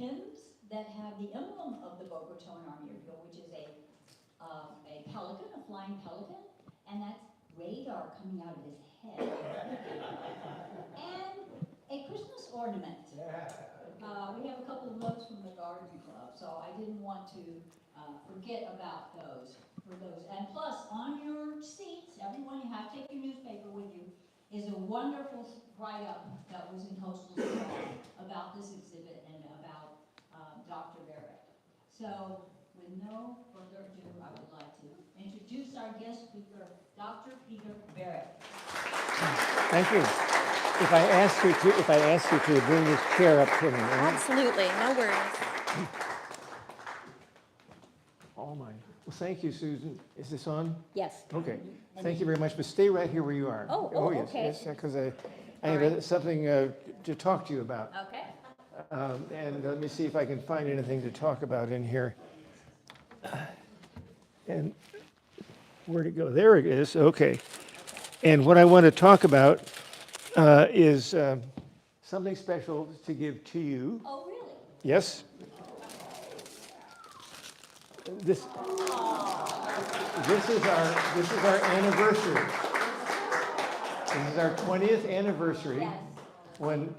pins that have the emblem of the Boca Raton Army Airfield, which is a pelican, a flying pelican, and that's radar coming out of his head. And a Christmas ornament. We have a couple of those from the garden club, so I didn't want to forget about those. And plus, on your seats, everyone, you have to take your newspaper with you, is a wonderful write-up that was in Coastal Star about this exhibit and about Dr. Barrett. So, with no further ado, I would like to introduce our guest speaker, Dr. Peter Barrett. Thank you. If I ask you to bring this chair up to me. Absolutely, no worries. All mine. Well, thank you, Susan. Is this on? Yes. Okay. Thank you very much. But stay right here where you are. Yes, okay. yes, because I have something to talk to you about. Okay. And let me see if I can find anything to talk about in here. And where'd it go? There it is. Okay. And what I want to talk about is something special to give to you. Oh, really? Yes. This is our anniversary. This is our 20th anniversary. Yes. When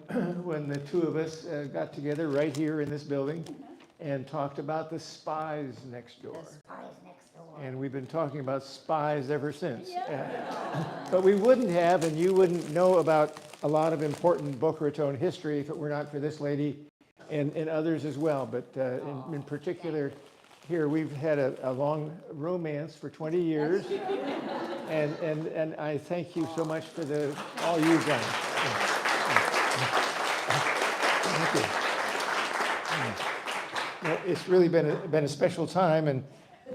the two of us got together right here in this building and talked about the Spies next door. The Spies next door. And we've been talking about spies ever since. Yeah. But we wouldn't have, and you wouldn't know about a lot of important Boca Raton history if it were not for this lady and others as well. But in particular, here we've had a long romance for 20 years. And I thank you so much for all you've done. Thank you. Well, it's really been a special time, and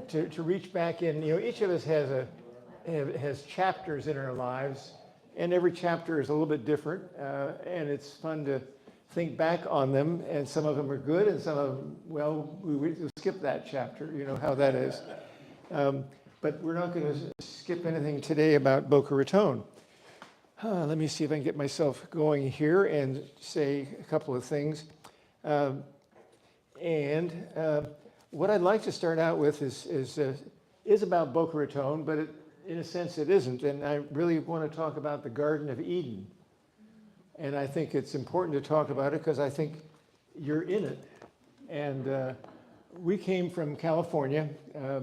to reach back in. Each of us has chapters in our lives, and every chapter is a little bit different, and it's fun to think back on them. And some of them are good, and some of them, well, we skip that chapter. You know how that is. But we're not going to skip anything today about Boca Raton. Let me see if I can get myself going here and say a couple of things. What I'd like to start out with is about Boca Raton, but in a sense it isn't. And I really want to talk about the Garden of Eden. And I think it's important to talk about it because I think you're in it. And we came from California.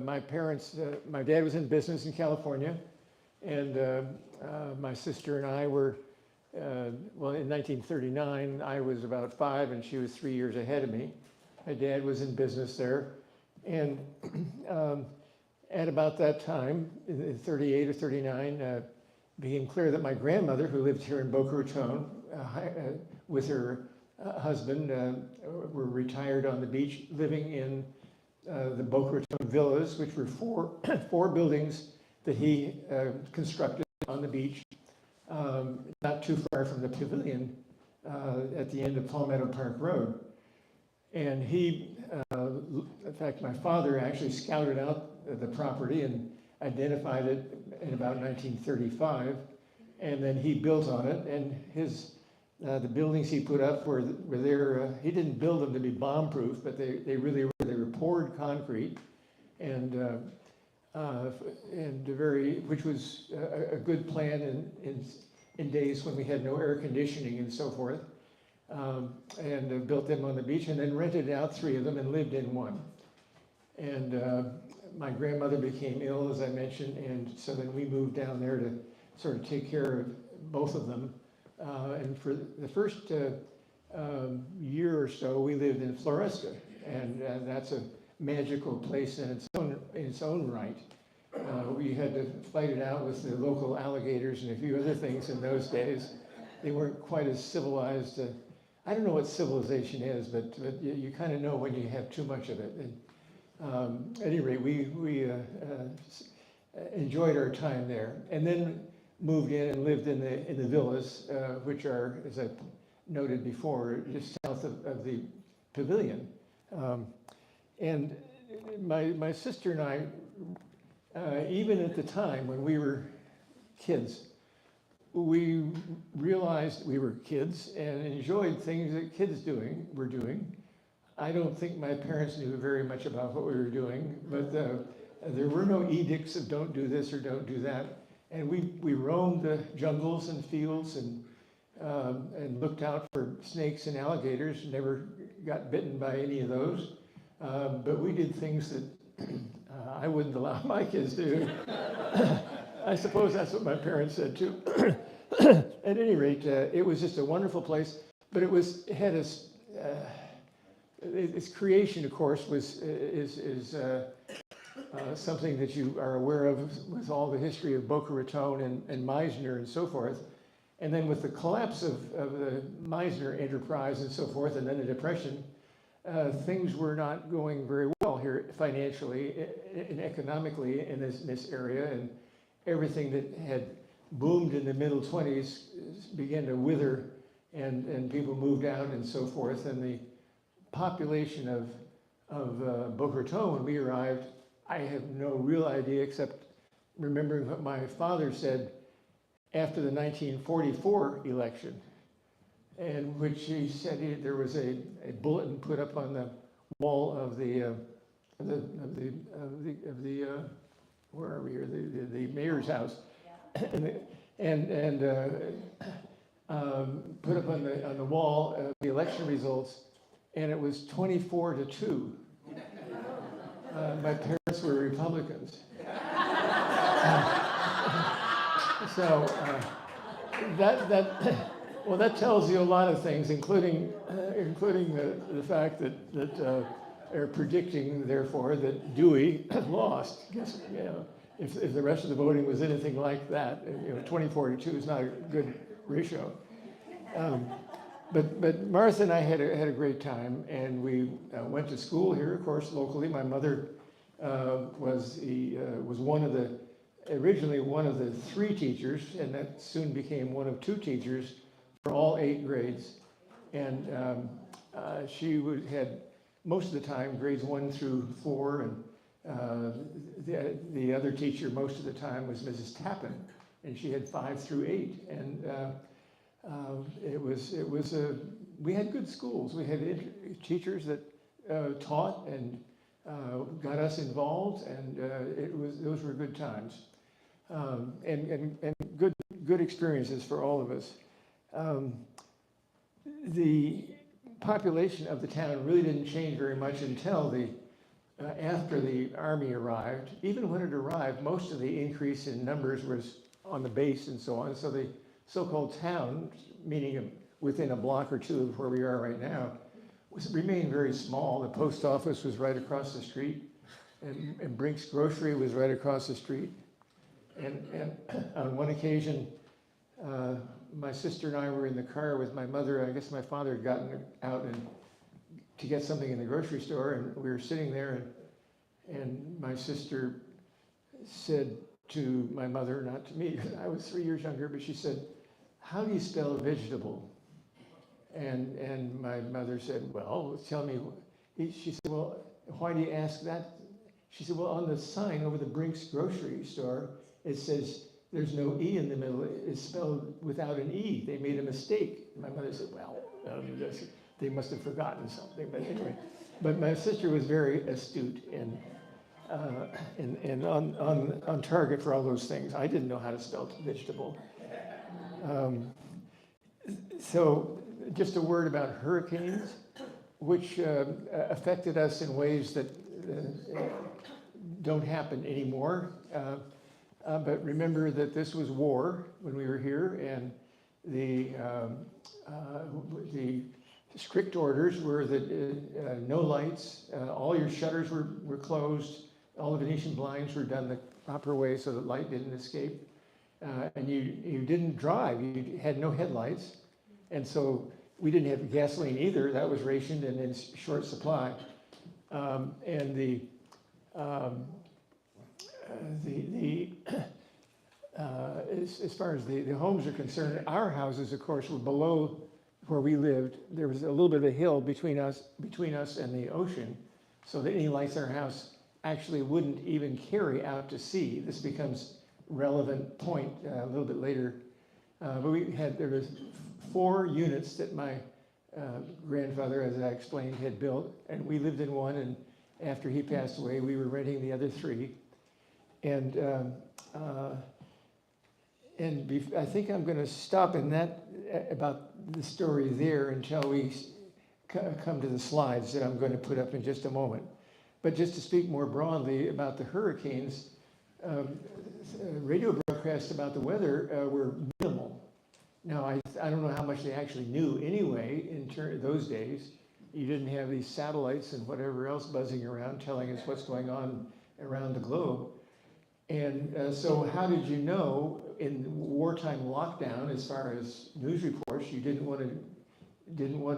My dad was in business in California. And my sister and I were, in 1939, I was about 5 and she was 3 years ahead of me. My dad was in business there. And at about that time, in 38 or 39, it became clear that my grandmother, who lived here in Boca Raton with her husband, were retired on the beach, living in the Boca Raton villas, which were four buildings that he constructed on the beach, not too far from the pavilion at the end of Palmetto Park Road. And he, in fact, my father actually scouted out the property and identified it in about 1935, and then he built on it. And the buildings he put up were there. He didn't build them to be bomb-proof, but they really were. They were poured concrete, and which was a good plan in days when we had no air conditioning and so forth. And built them on the beach, and then rented out 3 of them and lived in one. And my grandmother became ill, as I mentioned, and so then we moved down there to sort of take care of both of them. And for the first year or so, we lived in Floresta, and that's a magical place in its own right. We had to fight it out with the local alligators and a few other things in those days. They weren't quite as civilized. I don't know what civilization is, but you kind of know when you have too much of it. And, at any rate, we enjoyed our time there, and then moved in and lived in the villas, which are, as I noted before, just south of the pavilion. And my sister and I, even at the time when we were kids, we realized we were kids and enjoyed things that kids were doing. I don't think my parents knew very much about what we were doing, but there were no edicts of don't do this or don't do that. And we roamed the jungles and fields and looked out for snakes and alligators. Never got bitten by any of those. But we did things that I wouldn't allow my kids to do. I suppose that's what my parents said too. At any rate, it was just a wonderful place. But it had its creation, of course, is something that you are aware of with all the history of Boca Raton and Meisner and so forth. And then with the collapse of the Meisner enterprise and so forth, and then the Depression, things were not going very well here financially and economically in this area, and everything that had boomed in the middle 20s began to wither, and people moved out and so forth, and the population of Boca Raton when we arrived, I have no real idea except remembering what my father said after the 1944 election, in which he said there was a bulletin put up on the wall of the where are we here, the mayor's house, and put up on the wall the election results, and it was 24-2. My parents were Republicans. So that tells you a lot of things, including the fact that they're predicting, therefore, that Dewey lost. If the rest of the voting was anything like that, 24-2 is not a good ratio. But Martha and I had a great time, and we went to school here, of course, locally. My mother was originally one of the 3 teachers, and that soon became one of 2 teachers for all 8 grades. And she had most of the time grades 1 through 4, and the other teacher most of the time was Mrs. Tappan, and she had 5 through 8. And we had good schools. We had teachers that taught and got us involved, and those were good times, and good experiences for all of us. The population of the town really didn't change very much until after the Army arrived. Even when it arrived, most of the increase in numbers was on the base and so on. So the so-called town, meaning within a block or 2 of where we are right now, remained very small. The post office was right across the street, and Brink's Grocery was right across the street. And on one occasion, my sister and I were in the car with my mother. I guess my father had gotten out to get something in the grocery store, and we were sitting there, and my sister said to my mother, not to me, I was 3 years younger, but she said, "How do you spell vegetable?" And my mother said, "Well, tell me." She said, "Well, why do you ask that?" She said, "Well, on the sign over the Brink's Grocery Store, it says there's no E in the middle. It's spelled without an E. They made a mistake." My mother said, "Well, they must have forgotten something." But anyway, but my sister was very astute and on target for all those things. I didn't know how to spell vegetable. So just a word about hurricanes, which affected us in ways that don't happen anymore. But remember that this was war when we were here, and the strict orders were that no lights, all your shutters were closed, all the Venetian blinds were done the proper way so that light didn't escape, and you didn't drive, you had no headlights, and so we didn't have gasoline either. That was rationed and in short supply, and as far as the homes are concerned, our houses, of course, were below where we lived. There was a little bit of a hill between us and the ocean, so that any lights in our house actually wouldn't even carry out to sea. This becomes relevant point a little bit later. But there was 4 units that my grandfather, as I explained, had built, and we lived in one, and after he passed away, we were renting the other three. And I think I'm going to stop in that about the story there until we come to the slides that I'm going to put up in just a moment. But just to speak more broadly about the hurricanes, radio broadcasts about the weather were minimal. Now, I don't know how much they actually knew anyway in those days. You didn't have these satellites and whatever else buzzing around telling us what's going on around the globe. And so how did you know in wartime lockdown, as far as news reports, you didn't want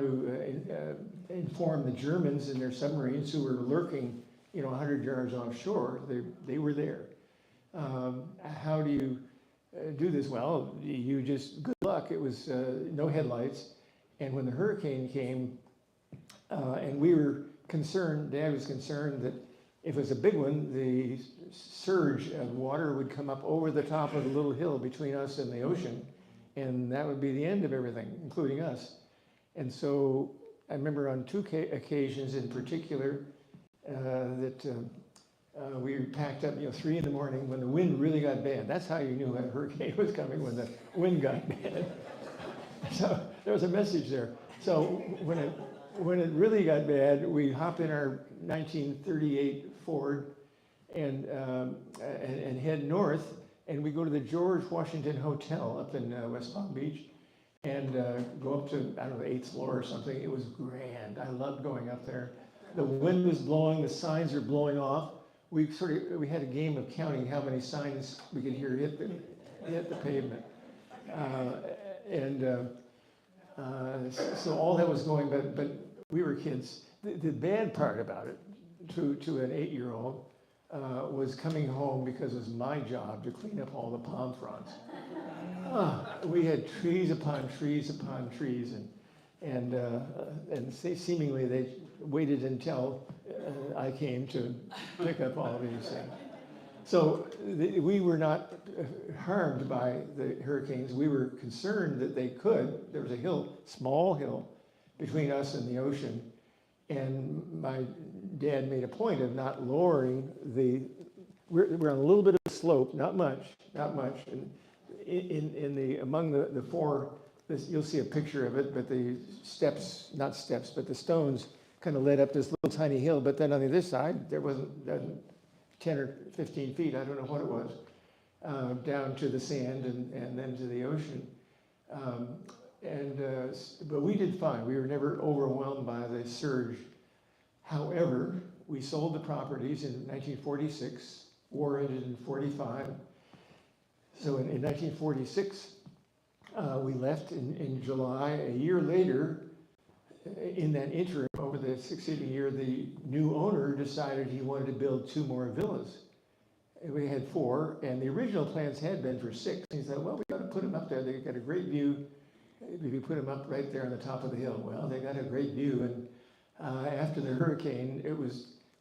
to inform the Germans and their submarines who were lurking, 100 yards offshore. They were there. How do you do this? Well, you just, good luck. It was no headlights. And when the hurricane came, and we were concerned, Dad was concerned that if it was a big one, the surge of water would come up over the top of the little hill between us and the ocean, and that would be the end of everything, including us. And so I remember on two occasions in particular that we were packed up, 3 in the morning when the wind really got bad. That's how you knew a hurricane was coming, when the wind got bad. So there was a message there. So when it really got bad, we hop in our 1938 Ford and head north, and we go to the George Washington Hotel up in West Palm Beach, and go up to, I don't know, the 8th floor or something. It was grand. I loved going up there. The wind was blowing, the signs are blowing off. We had a game of counting how many signs we could hear hit the pavement. So all that was going, but we were kids. The bad part about it, to an 8-year-old, was coming home because it was my job to clean up all the palm fronds. We had trees upon trees upon trees, and seemingly they waited until I came to pick up all these things. So we were not harmed by the hurricanes. We were concerned that they could. There was a hill, small hill, between us and the ocean, and my dad made a point of not lowering we're on a little bit of a slope, not much, and among the four, you'll see a picture of it, but the not steps, but the stones kind of led up this little tiny hill, but then on the other side, there wasn't 10 or 15 feet, I don't know what it was, down to the sand and then to the ocean. But we did fine. We were never overwhelmed by the surge. However, we sold the properties in 1946. War ended in 45. So in 1946, we left in July. A year later, in that interim, over the succeeding year, the new owner decided he wanted to build 2 more villas. We had 4, and the original plans had been for 6. He said, well, we got to put them up there. They got a great view. We put them up right there on the top of the hill. Well, they got a great view, and after the hurricane,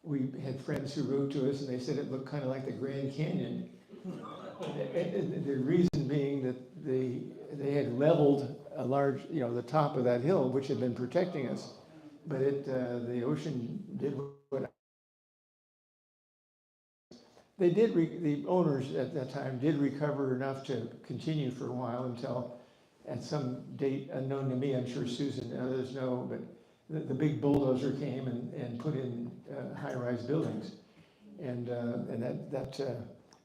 we had friends who wrote to us, and they said it looked kind of like the Grand Canyon. And the reason being that they had leveled a large, the top of that hill, which had been protecting us, but the ocean did what they did. The owners at that time did recover enough to continue for a while until, at some date unknown to me, I'm sure Susan and others know, but the big bulldozer came and put in high-rise buildings, and that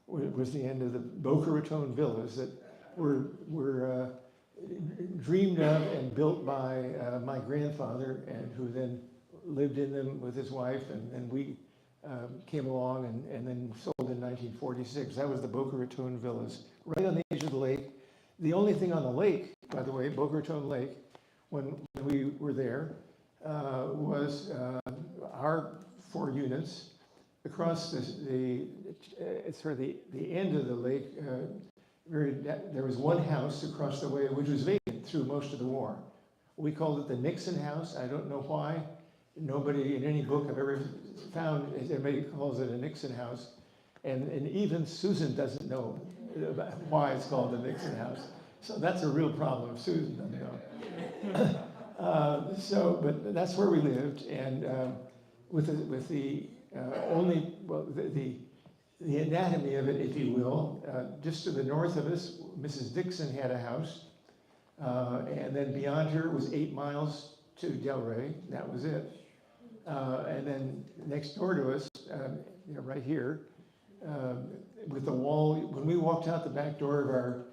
was the end of the Boca Raton villas that were dreamed of and built by my grandfather, and who then lived in them with his wife, and we came along and then sold in 1946. That was the Boca Raton villas, right on the edge of the lake. The only thing on the lake, by the way, Boca Raton Lake, when we were there, was our 4 units across the end of the lake. There was one house across the way which was vacant through most of the war. We called it the Nixon House. I don't know why. Nobody in any book I've ever found, everybody calls it a Nixon House. And even Susan doesn't know why it's called the Nixon House. So that's a real problem if Susan doesn't know. But that's where we lived, and with the only, well, the anatomy of it, if you will, just to the north of us, Mrs. Dixon had a house, and then beyond her was 8 miles to Delray. That was it. And then next door to us, right here, with the wall, when we walked out the back door of our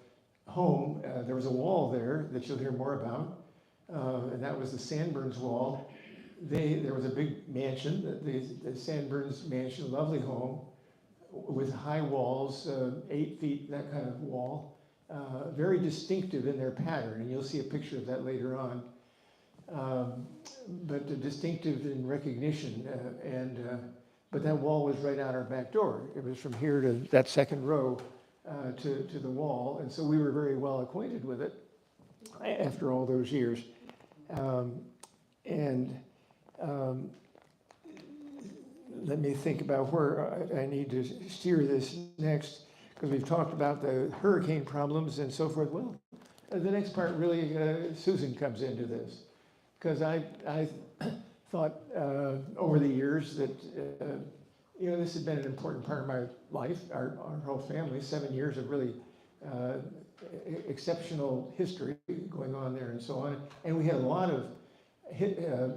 home, there was a wall there that you'll hear more about, and that was the Sandburns wall. There was a big mansion, the Sandburns mansion, lovely home, with high walls, 8 feet, that kind of wall, very distinctive in their pattern, and you'll see a picture of that later on. But distinctive in recognition, but that wall was right out our back door. It was from here to that second row to the wall, and so we were very well acquainted with it after all those years. Let me think about where I need to steer this next, because we've talked about the hurricane problems and so forth. Well, the next part really, Susan comes into this, because I thought over the years that this had been an important part of my life, our whole family, 7 years of really exceptional history going on there and so on. And we had a lot of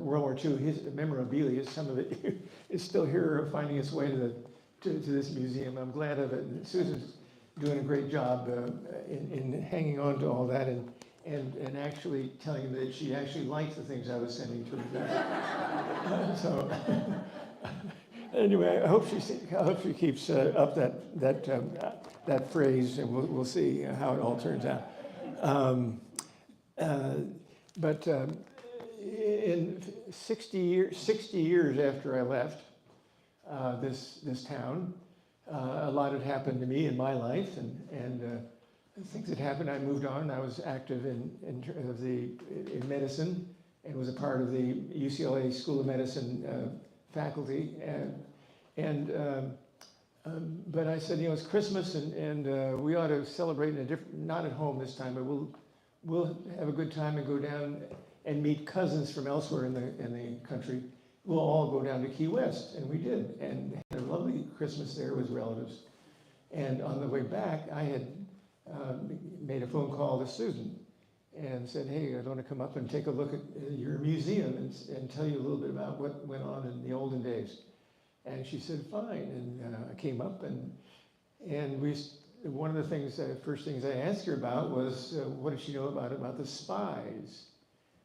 World War II memorabilia. Some of it is still here, finding its way to this museum. I'm glad of it. And Susan's doing a great job in hanging on to all that and actually telling me that she actually liked the things I was sending to her. So anyway, I hope she keeps up that phrase, and we'll see how it all turns out. But in 60 years after I left this town, a lot had happened to me in my life, and things had happened. I moved on. I was active in medicine and was a part of the UCLA School of Medicine faculty. But I said, it's Christmas, and we ought to celebrate in a different, not at home this time, but we'll have a good time and go down and meet cousins from elsewhere in the country. We'll all go down to Key West, and we did, and had a lovely Christmas there with relatives. And on the way back, I had made a phone call to Susan and said, hey, I want to come up and take a look at your museum and tell you a little bit about what went on in the olden days. And she said, fine. And I came up, and one of the first things I asked her about was, what did she know about the Spies?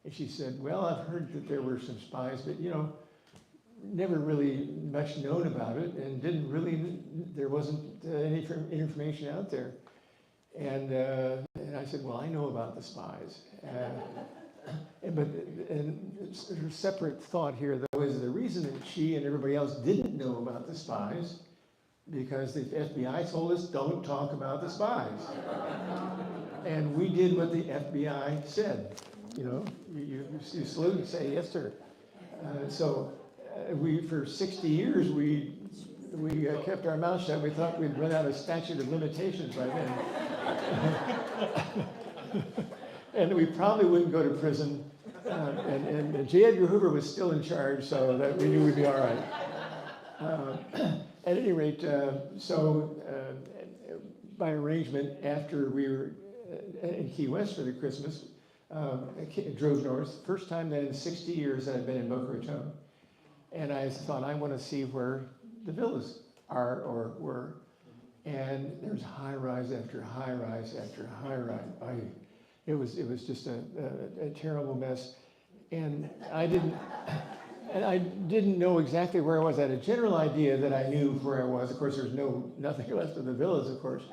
And she said, well, I've heard that there were some spies, but never really much known about it, and there wasn't any information out there. And I said, well, I know about the Spies. But her separate thought here, though, is the reason that she and everybody else didn't know about the Spies, because the FBI told us, don't talk about the Spies. And we did what the FBI said. You salute and say, yes, sir. So for 60 years, we kept our mouths shut. We thought we'd run out of statute of limitations by then. And we probably wouldn't go to prison. And J. Edgar Hoover was still in charge, so that we knew we'd be all right. At any rate, by arrangement, after we were in Key West for the Christmas, I drove north. First time that in 60 years that I've been in Boca Raton. And I thought, I want to see where the villas are or were. And there's high rise after high rise after high rise. It was just a terrible mess. And I didn't know exactly where I was. I had a general idea that I knew where I was. Of course, there's nothing left of the villas, of course.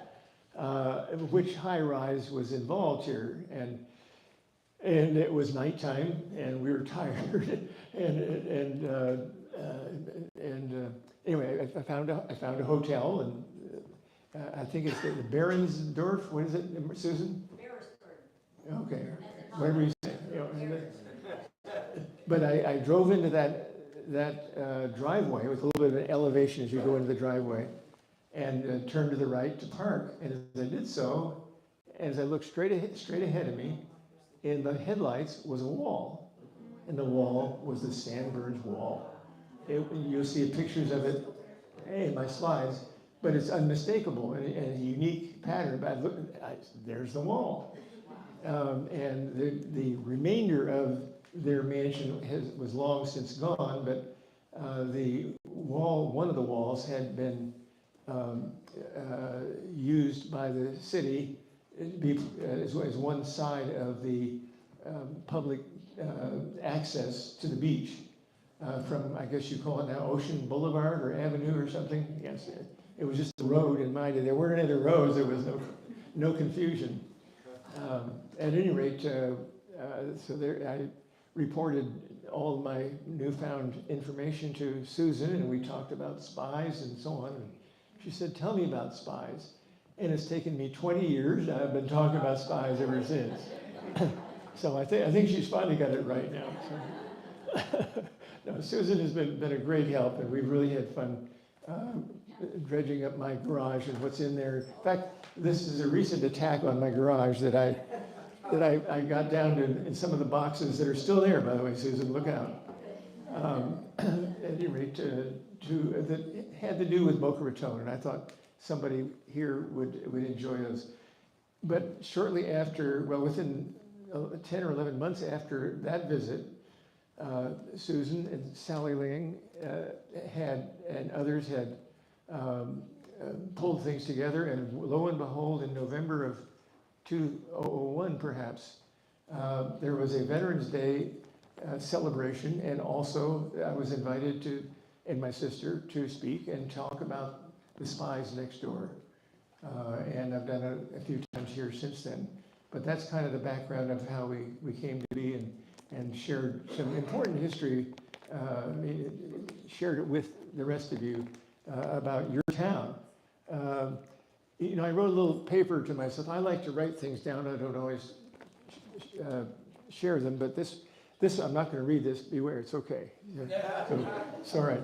Which high rise was involved here. And it was nighttime, and we were tired. Anyway, I found a hotel, and I think it's the Barrensdorf. What is it, Susan? Barrensdorf. Okay, whatever you say. But I drove into that driveway with a little bit of an elevation as you go into the driveway, and turned to the right to park. And as I did so, as I looked straight ahead of me, in the headlights was a wall. and the wall was the Sandburns wall. You'll see pictures of it, hey, my slides, but it's unmistakable and a unique pattern. But there's the wall. And the remainder of their mansion was long since gone, but the wall, one of the walls had been used by the city as one side of the public access to the beach from, I guess you call it now, Ocean Boulevard or Avenue or something. Yes, it was just a road in mind. There weren't any other roads. There was no confusion. At any rate, so there, I reported all of my newfound information to Susan, and we talked about Spies and so on. And she said, "Tell me about Spies." And it's taken me 20 years. I've been talking about Spies ever since. So I think she's finally got it right now. So. No, Susan has been a great help, and we've really had fun dredging up my garage and what's in there. In fact, this is a recent attack on my garage that I got down to in some of the boxes that are still there, by the way, Susan, look out. At any rate, that had to do with Boca Raton, and I thought somebody here would enjoy those. But shortly after, well, within 10 or 11 months after that visit, Susan and Sally Ling and others had pulled things together, and lo and behold, in November of 2001, perhaps, there was a Veterans Day celebration, and also I was invited to, and my sister, to speak and talk about the Spies next door. And I've done it a few times here since then. But that's kind of the background of how we came to be, and shared some important history, shared it with the rest of you about your town. You know, I wrote a little paper to myself. I like to write things down. I don't always share them, but this I'm not going to read this. Beware, it's okay. So, it's all right.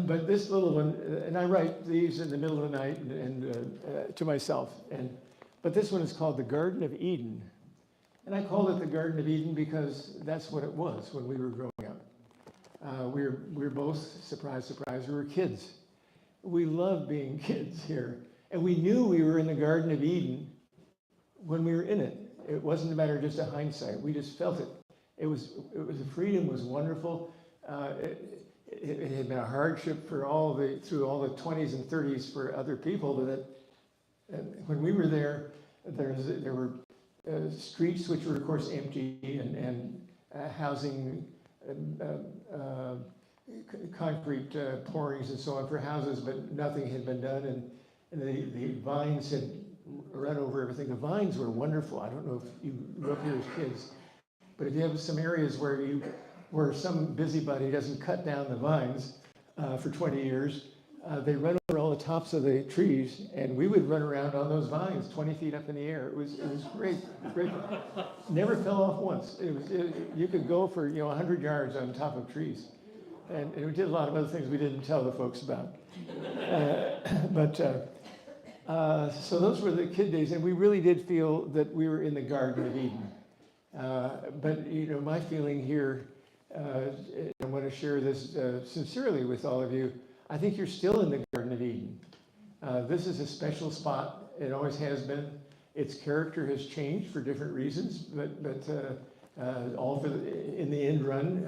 But this little one, and I write these in the middle of the night and to myself. But this one is called the Garden of Eden. And I called it the Garden of Eden because that's what it was when we were growing up. We were both, surprise, surprise, we were kids. We loved being kids here. And we knew we were in the Garden of Eden when we were in it. It wasn't a matter of just a hindsight. We just felt it. It was the freedom was wonderful. It had been a hardship through all the 20s and 30s for other people, but when we were there, there were streets which were, of course, empty, and housing, concrete pourings and so on for houses, but nothing had been done, and the vines had run over everything. The vines were wonderful. I don't know if you grew up here as kids, but if you have some areas where some busybody doesn't cut down the vines for 20 years, they run over all the tops of the trees, and we would run around on those vines 20 feet up in the air. It was great, great. Never fell off once. You could go for 100 yards on top of trees, and we did a lot of other things we didn't tell the folks about. So those were the kid days, and we really did feel that we were in the Garden of Eden. But my feeling here, I want to share this sincerely with all of you. I think you're still in the Garden of Eden. This is a special spot. It always has been. Its character has changed for different reasons, but all in the end run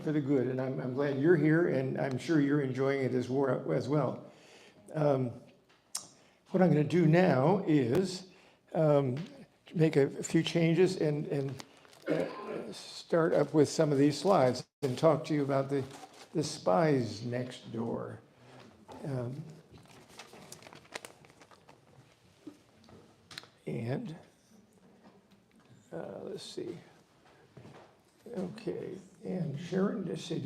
for the good. And I'm glad you're here, and I'm sure you're enjoying it as well. What I'm going to do now is make a few changes and start up with some of these slides and talk to you about the Spies next door. Let's see. Okay, and Sharon, let's see,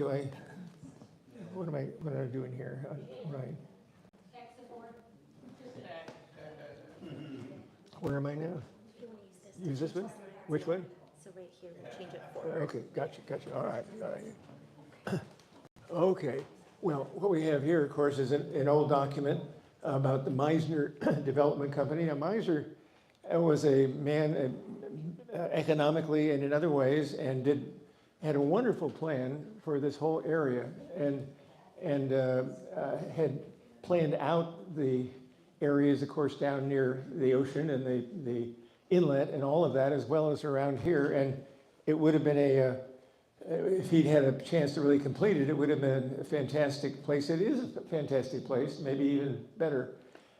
what am I doing here? Right. Where am I now? Use this one? Which one? So right here, we'll change it forward. Okay, gotcha. All right. Okay, well, what we have here, of course, is an old document about the Meisner Development Company. Now, Meisner was a man economically and in other ways, and did had a wonderful plan for this whole area and had planned out the areas, of course, down near the ocean and the inlet and all of that, as well as around here. And it would have been if he'd had a chance to really complete it, it would have been a fantastic place. It is a fantastic place, maybe even better.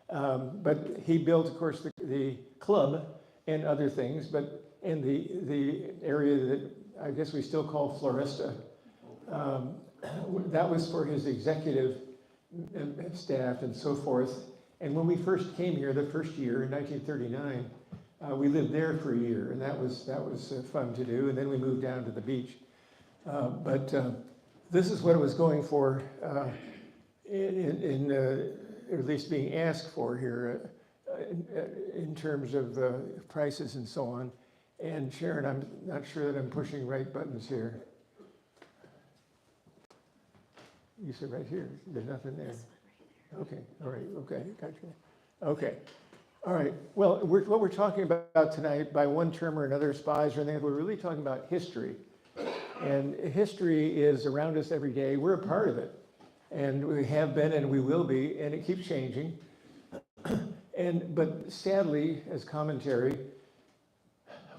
But he built, of course, the club and other things, but in the area that I guess we still call Floresta, that was for his executive staff and so forth. And when we first came here, the first year in 1939, we lived there for a year, and that was fun to do. And then we moved down to the beach. But this is what it was going for, or at least being asked for here, in terms of prices and so on. And Sharon, I'm not sure that I'm pushing right buttons here. You said right here. There's nothing there. Okay. All right. Okay. Gotcha. Okay. All right. Well, what we're talking about tonight, by one term or another, spies or anything, we're really talking about history. And history is around us every day. We're a part of it. And we have been and we will be, and it keeps changing. But sadly, as commentary,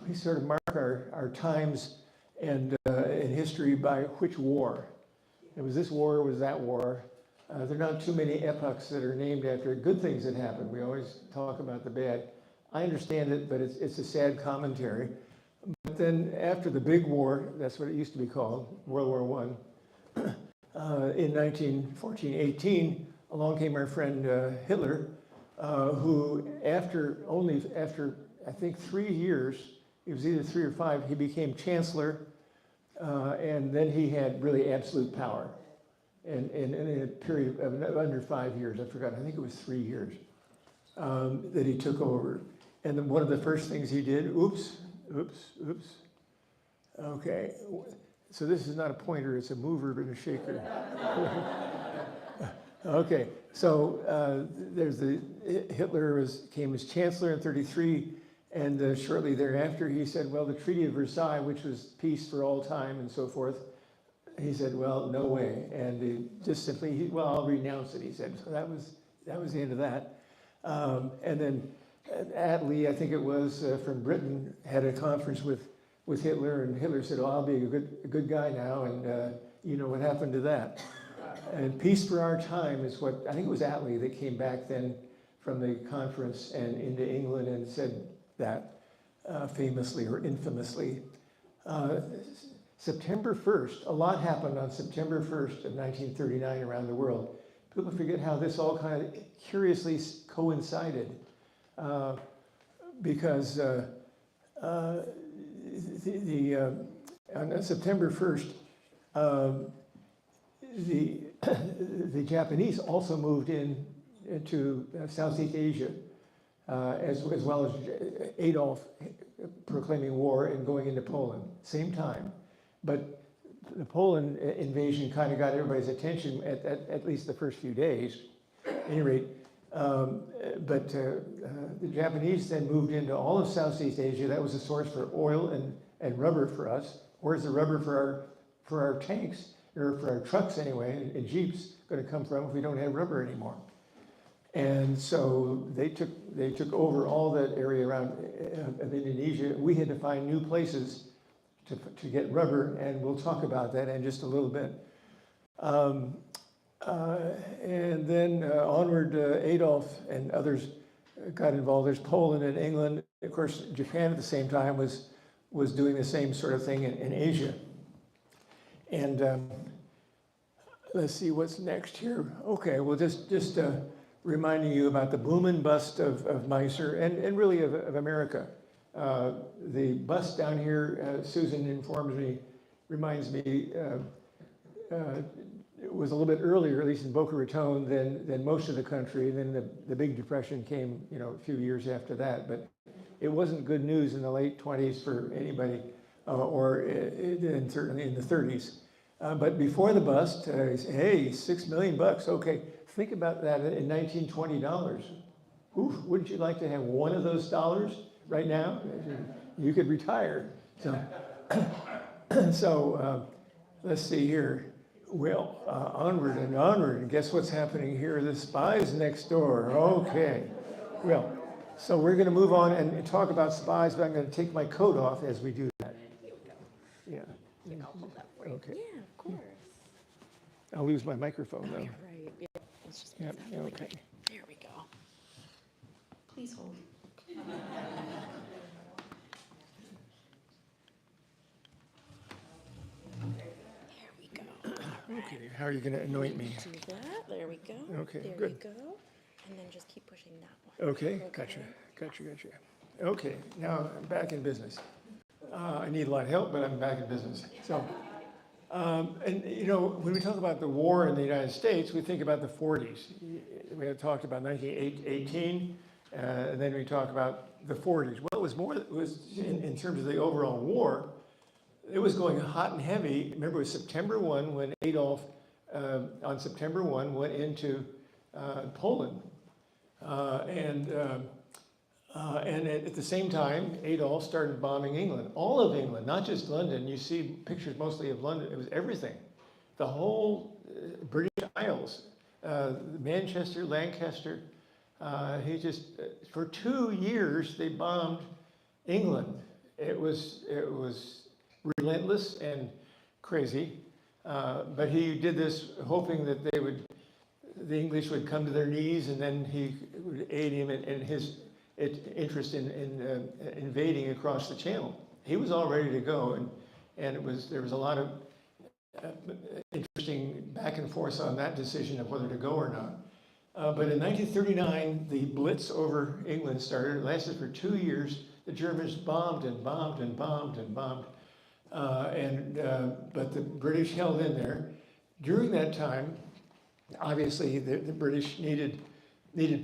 we sort of mark our times and in history by which war. It was this war, it was that war. There are not too many epochs that are named after good things that happened. We always talk about the bad. I understand it, but it's a sad commentary. But then after the big war, that's what it used to be called, World War I, in 1914-18, along came our friend Hitler, who after I think 3 years, it was either 3 or 5, he became chancellor, and then he had really absolute power. And in a period of under 5 years, I forgot, I think it was 3 years, that he took over. And then one of the first things he did, oops. Okay, so this is not a pointer, it's a mover and a shaker. Okay, so there's Hitler came as chancellor in 1933, and shortly thereafter he said, well, the Treaty of Versailles, which was peace for all time and so forth, he said, well, no way. And he just simply, well, I'll renounce it, he said. So that was the end of that. And then Attlee, I think it was, from Britain, had a conference with Hitler, and Hitler said, oh, I'll be a good guy now, and you know what happened to that. And peace for our time is what, I think it was Attlee that came back then from the conference and into England and said that famously or infamously. September 1st, a lot happened on September 1st of 1939 around the world. People forget how this all kind of curiously coincided, because on September 1st, the Japanese also moved into Southeast Asia, as well as Adolf proclaiming war and going into Poland, same time. But the Poland invasion kind of got everybody's attention at least the first few days, at any rate. But the Japanese then moved into all of Southeast Asia. That was a source for oil and rubber for us. Where's the rubber for our tanks, or for our trucks anyway, and Jeeps, going to come from if we don't have rubber anymore? And so they took over all that area around of Indonesia. We had to find new places to get rubber, and we'll talk about that in just a little bit. And then onward, Adolf and others got involved. There's Poland and England. Of course, Japan at the same time was doing the same sort of thing in Asia. And let's see what's next here. Okay, well, just reminding you about the boom and bust of Meiser and really of America. The bust down here, Susan informs me, reminds me, it was a little bit earlier, at least in Boca Raton, than most of the country. And then the Big Depression came, a few years after that. But it wasn't good news in the late 20s for anybody, and certainly in the 30s. But before the bust, hey, $6 million, okay. Think about that in $1920. Oof, wouldn't you like to have one of those dollars right now? You could retire. So, So let's see here. Well, onward and onward. And guess what's happening here? The Spies next door. Okay. Well, so we're going to move on and talk about Spies, but I'm going to take my coat off as we do that. Yeah. I'll hold that for you. Okay. Yeah, of course. I'll lose my microphone though. Right. Yeah. Let's just move Yep. that way. Okay. There we go. Please hold. There we go. Okay. How are you going to anoint me? Do that. There we go. Okay, There good. we go. And then just keep pushing that one. Okay. Gotcha. Okay. Now I'm back in business. I need a lot of help, but I'm back in business. So, and you know, when we talk about the war in the United States, we think about the 40s. We had talked about 1918, and then we talk about the 40s. Well, it was in terms of the overall war, it was going hot and heavy. Remember, it was September 1 when Adolf, on September 1, went into Poland. And at the same time, Adolf started bombing England, all of England, not just London. You see pictures mostly of London. It was everything. The whole British Isles, Manchester, Lancaster. For 2 years, they bombed England. It was relentless and crazy. But he did this hoping that the English would come to their knees, and then he would aid him in his interest in invading across the channel. He was all ready to go, and there was a lot of interesting back and forth on that decision of whether to go or not. But in 1939, the Blitz over England started. It lasted for 2 years. The Germans bombed and bombed and bombed and bombed, but the British held in there. During that time, obviously, the British needed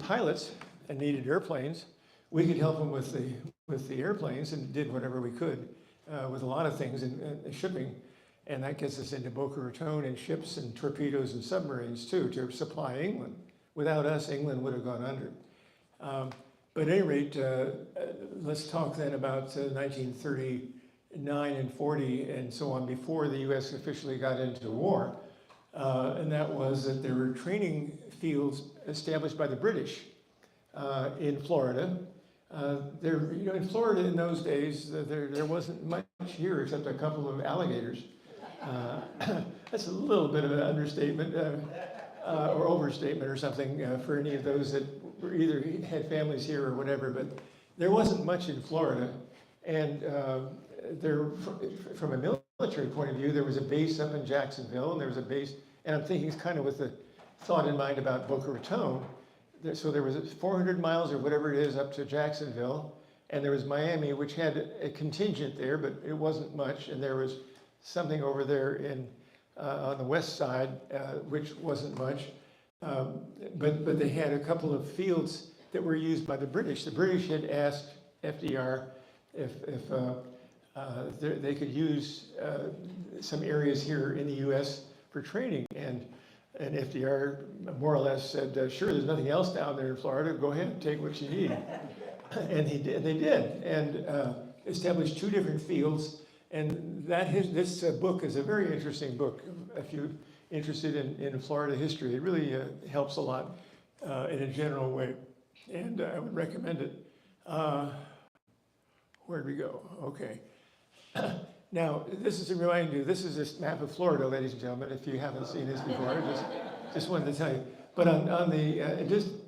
pilots and needed airplanes. We could help them with the airplanes and did whatever we could with a lot of things in shipping. And that gets us into Boca Raton and ships and torpedoes and submarines too to supply England. Without us, England would have gone under. But at any rate, let's talk then about 1939 and 40 and so on, before the U.S. officially got into war. And that was that there were training fields established by the British in Florida. In Florida in those days, there wasn't much here except a couple of alligators. That's a little bit of an understatement or overstatement or something for any of those that were either had families here or whatever. But there wasn't much in Florida, and from a military point of view, there was a base up in Jacksonville, and there was a base. And I'm thinking kind of with the thought in mind about Boca Raton. So there was 400 miles or whatever it is up to Jacksonville, and there was Miami, which had a contingent there, but it wasn't much, and there was something over there on the west side, which wasn't much, but they had a couple of fields that were used by the British. The British had asked FDR if they could use some areas here in the U.S. for training, and FDR more or less said, sure, there's nothing else down there in Florida, go ahead and take what you need. And they did, and established 2 different fields. And this book is a very interesting book. If you're interested in Florida history, it really helps a lot in a general way. And I would recommend it. Where'd we go? Okay. Now, this is to remind you, this is this map of Florida, ladies and gentlemen, if you haven't seen this before, just wanted to tell you. But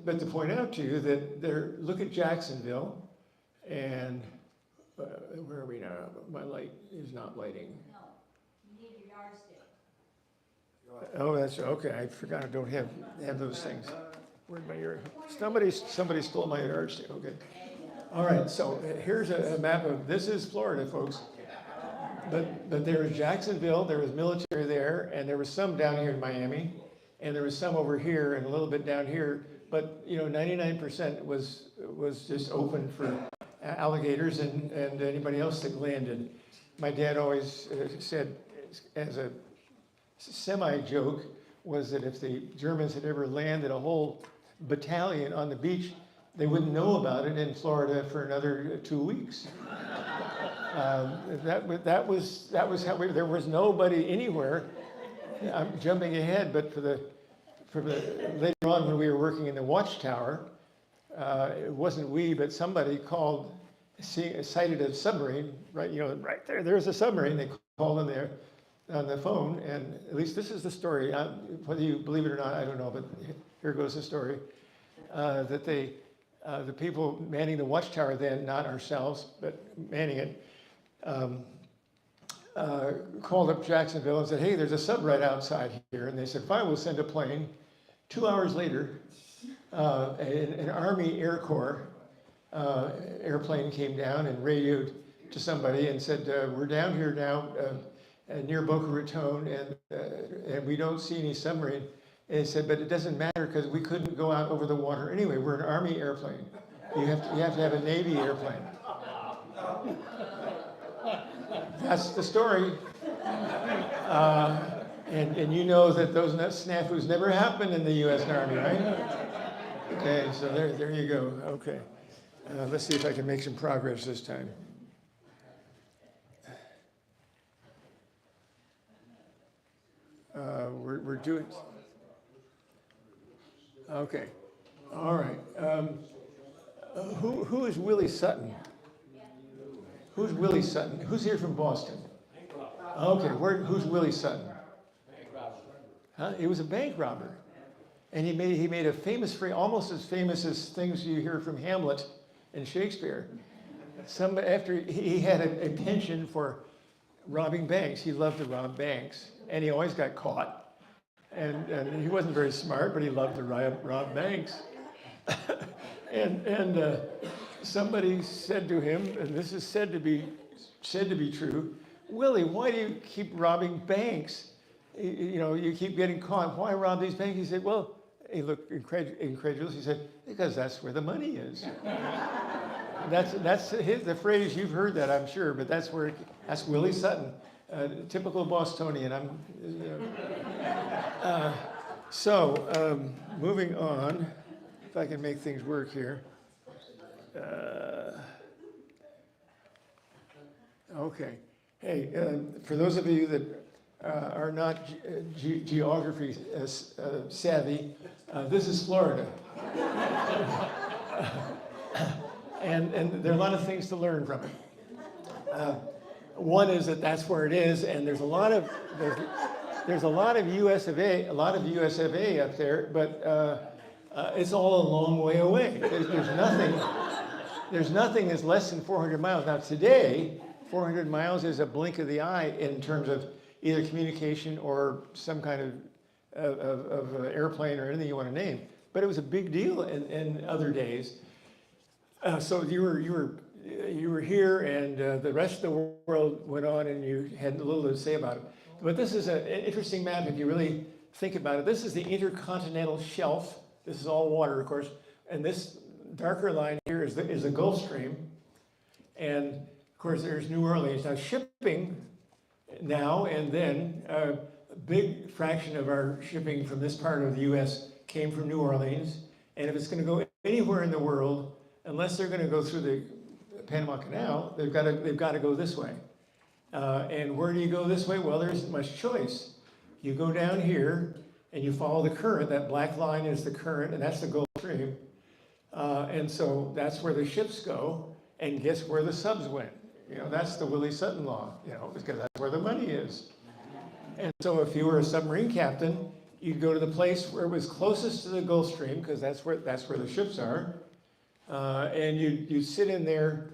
but to point out to you that look at Jacksonville, and where are we now? My light is not lighting. No, you need your yardstick. Oh, that's, okay, I forgot I don't have those things. Where'd my yard? Somebody stole my yardstick, okay. All right, so here's a map of, this is Florida, folks. But there was Jacksonville, there was military there, and there was some down here in Miami, and there was some over here and a little bit down here, but 99% was just open for alligators and anybody else that landed. My dad always said, as a semi-joke, was that if the Germans had ever landed a whole battalion on the beach, they wouldn't know about it in Florida for another 2 weeks. That was how there was nobody anywhere. I'm jumping ahead, but for the later on when we were working in the watchtower, it wasn't we, but somebody called, sighted a submarine, right? Right there. There's a submarine. They called in there on the phone, and at least this is the story. Whether you believe it or not, I don't know, but here goes the story. That the people manning the watchtower then, not ourselves, but manning it, called up Jacksonville and said, hey, there's a sub right outside here. And they said, fine, we'll send a plane. 2 hours later, an Army Air Corps airplane came down and radioed to somebody and said, we're down here now near Boca Raton, and we don't see any submarine. And he said, but it doesn't matter because we couldn't go out over the water anyway. We're an Army airplane. You have to have a Navy airplane. That's the story. And you know that those snafus never happened in the U.S. Army, right? Okay, so there you go. Okay. Let's see if I can make some progress this time. We're doing... Okay. All right. Who is Willie Sutton? Who's Willie Sutton? Who's here from Boston? Okay. Who's Willie Sutton? Huh? He was a bank robber, and he made a famous phrase, almost as famous as things you hear from Hamlet and Shakespeare. After he had a penchant for robbing banks. He loved to rob banks, and he always got caught. And he wasn't very smart, but he loved to rob banks. and somebody said to him, and this is said to be true, Willie, why do you keep robbing banks? You keep getting caught. Why rob these banks? He said, well, he looked incredulous. He said, because that's where the money is. That's the phrase. You've heard that, I'm sure, but that's Willie Sutton. Typical Bostonian. Moving on, if I can make things work here. Okay. Hey, for those of you that are not geography savvy, this is Florida. And there are a lot of things to learn from it. One is that that's where it is, and there's a lot of US of A up there, but it's all a long way away. There's nothing that's less than 400 miles. Now today, 400 miles is a blink of the eye in terms of either communication or some kind of airplane or anything you want to name. But it was a big deal in other days. So you were here, and the rest of the world went on, and you had a little to say about it. But this is an interesting map if you really think about it. This is the intercontinental shelf. This is all water, of course. And this darker line here is the Gulf Stream. And of course, there's New Orleans. Now, shipping now and then, a big fraction of our shipping from this part of the U.S. came from New Orleans. And if it's going to go anywhere in the world, unless they're going to go through the Panama Canal, they've got to go this way. And where do you go this way? Well, there isn't much choice. You go down here and you follow the current. That black line is the current, and that's the Gulf Stream. And so that's where the ships go. And guess where the subs went? That's the Willie Sutton law, because that's where the money is. And so if you were a submarine captain, you'd go to the place where it was closest to the Gulf Stream, because that's where the ships are. And you sit in there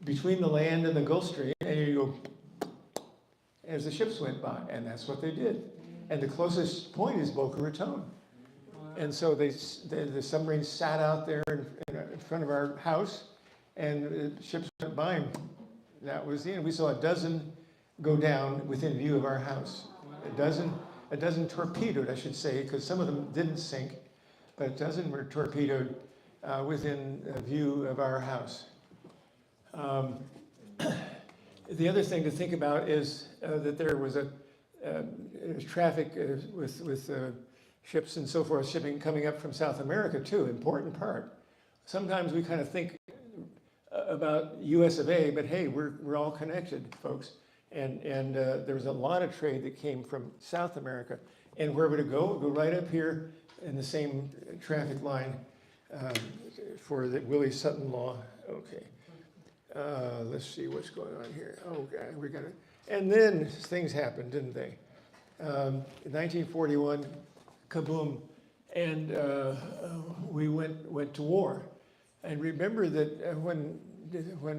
between the land and the Gulf Stream, and you go as the ships went by, and that's what they did. And the closest point is Boca Raton. And so the submarines sat out there in front of our house, and the ships went by, and that was the end. We saw a dozen go down within view of our house. A dozen torpedoed, I should say, because some of them didn't sink, but a dozen were torpedoed within view of our house. The other thing to think about is that there was traffic with ships and so forth, shipping coming up from South America too, important part. Sometimes we kind of think about US of A, but hey, we're all connected, folks. And there was a lot of trade that came from South America. And where would it go? It would go right up here in the same traffic line for the Willie Sutton Law. Okay. Let's see what's going on here. Oh, God, we got it. And then things happened, didn't they? In 1941, kaboom, and we went to war. And remember that when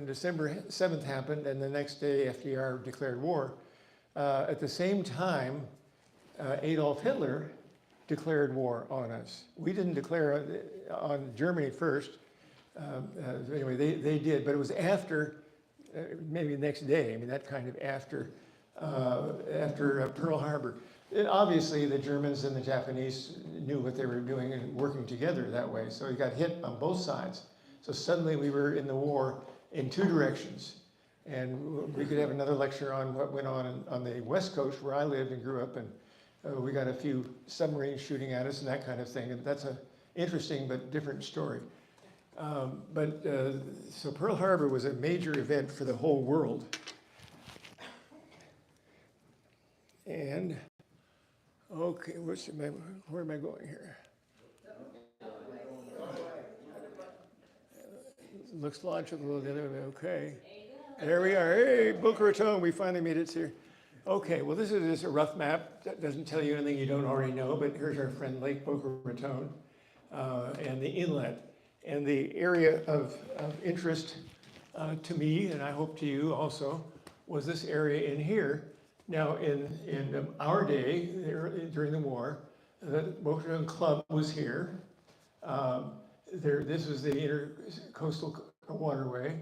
December 7th happened and the next day FDR declared war, at the same time, Adolf Hitler declared war on us. We didn't declare on Germany first. Anyway, they did, but it was after, maybe the next day, I mean, that kind of after Pearl Harbor. And obviously, the Germans and the Japanese knew what they were doing and working together that way, so we got hit on both sides. So suddenly we were in the war in two directions. And we could have another lecture on what went on the West Coast where I lived and grew up, and we got a few submarines shooting at us and that kind of thing, and that's an interesting but different story. So Pearl Harbor was a major event for the whole world. And, okay, where am I going here? Looks logical the other way, okay. There we are, hey, Boca Raton, we finally made it here. Okay, well this is just a rough map. That doesn't tell you anything you don't already know, but here's our friend Lake Boca Raton and the inlet. And the area of interest to me, and I hope to you also, was this area in here. Now, in our day, during the war, the Boca Raton Club was here. This was the intercoastal waterway.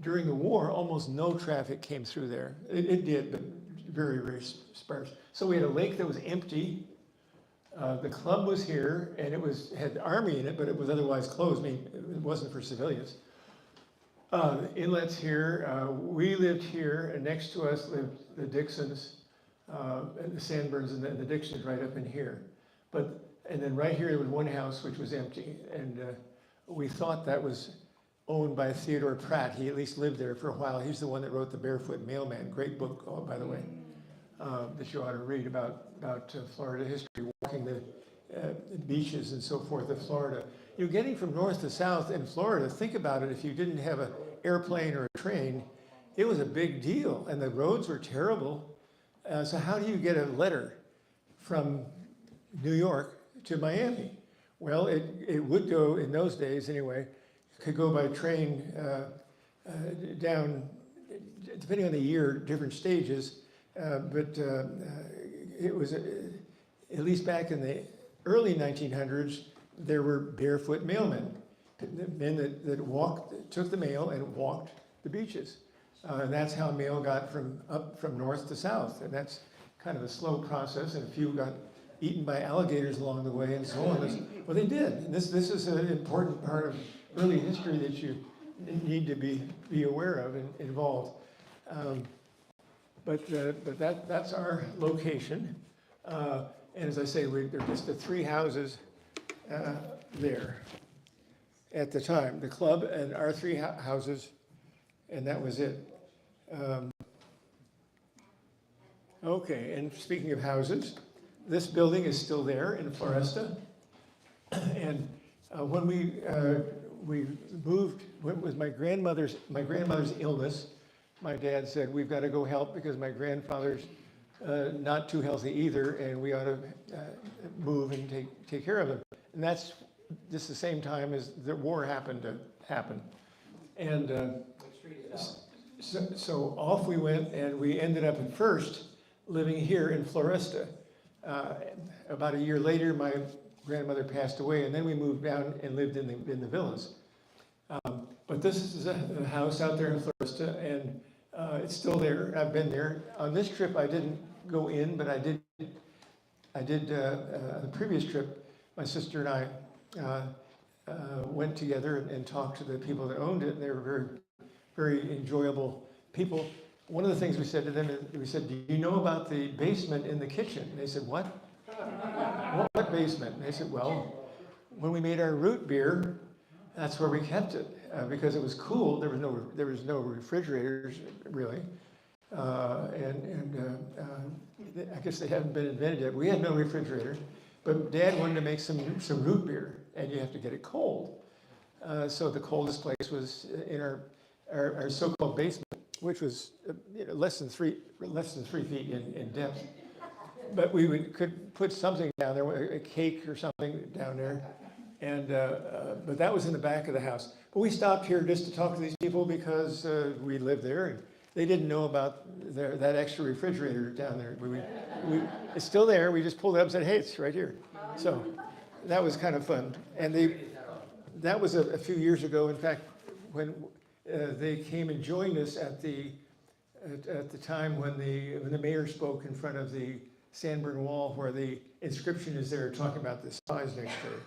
During the war, almost no traffic came through there. It did, but very, very sparse. So we had a lake that was empty. The club was here, and had the army in it, but it was otherwise closed. I mean, it wasn't for civilians. Inlets here. We lived here, and next to us lived the Dixons, and the Sandburns, and the Dixons right up in here. And then right here there was one house which was empty, and we thought that was owned by Theodore Pratt. He at least lived there for a while. He's the one that wrote The Barefoot Mailman. Great book, by the way, that you ought to read about Florida history, walking the beaches and so forth of Florida. You're getting from north to south in Florida. Think about it. If you didn't have an airplane or a train, it was a big deal, and the roads were terrible. So how do you get a letter from New York to Miami? Well, it would go, in those days anyway, could go by train down, depending on the year, different stages, but it was, at least back in the early 1900s, there were barefoot mailmen, men that took the mail and walked the beaches. And that's how mail got from north to south, and that's kind of a slow process, and a few got eaten by alligators along the way and so on. Well, they did. And this is an important part of early history that you need to be aware of and involved. But that's our location. And as I say, there are just the three houses there at the time, the club and our three houses, and that was it. Okay, and speaking of houses, this building is still there in Floresta. And when we moved, with my grandmother's illness, my dad said, we've got to go help because my grandfather's not too healthy either, and we ought to move and take care of him. And that's just the same time as the war happened to happen. And so off we went, and we ended up at first living here in Floresta. About a year later, my grandmother passed away, and then we moved down and lived in the villas. But this is a house out there in Floresta, and it's still there. I've been there. On this trip, I didn't go in, but I did. On the previous trip, my sister and I went together and talked to the people that owned it, and they were very, very enjoyable people. One of the things we said to them, we said, do you know about the basement in the kitchen? And they said, what? What basement? And they said, well, when we made our root beer, that's where we kept it. because it was cool. There was no refrigerators really, I guess they haven't been invented yet. We had no refrigerator, but Dad wanted to make some root beer, and you have to get it cold. So the coldest place was in our so-called basement, which was less than 3 feet in depth. But we could put something down there, a cake or something down there, and but that was in the back of the house. But we stopped here just to talk to these people because we lived there, and they didn't know about that extra refrigerator down there. It's still there. We just pulled it up and said, "Hey, it's right here." So that was kind of fun, and that was a few years ago. In fact, when they came and joined us at the time when the mayor spoke in front of the Sandburn Wall, where the inscription is there talking about the Spies next door.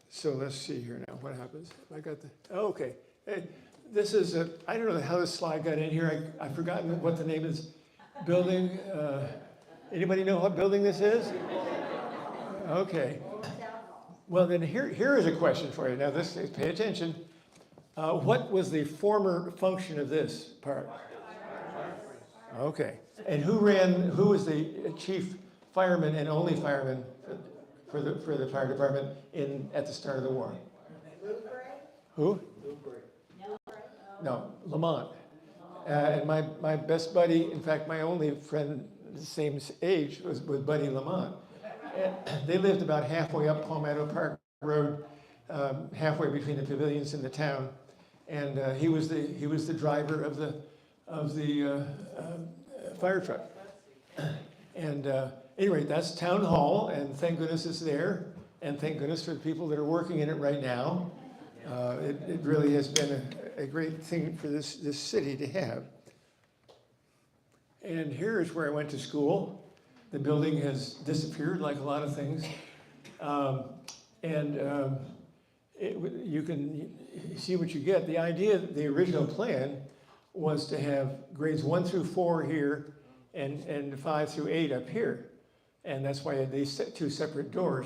So let's see here now. What happens? I got okay. Hey, this is I don't know how this slide got in here. I've forgotten what the name of this building. Anybody know what building this is? Okay. Well, then here is a question for you. Now, pay attention. What was the former function of this part? Okay. And who was the chief fireman and only fireman for the fire department at the start of the war? Who? No, Lamont. And my best buddy, in fact, my only friend the same age was Buddy Lamont. And they lived about halfway up Palmetto Park Road, halfway between the pavilions and the town. And he was the driver of the fire truck. And anyway, that's Town Hall, and thank goodness it's there, and thank goodness for the people that are working in it right now. It really has been a great thing for this city to have. And here is where I went to school. The building has disappeared like a lot of things. You can see what you get. The idea, the original plan was to have grades 1 through 4 here and 5 through 8 up here. And that's why I had these 2 separate doors.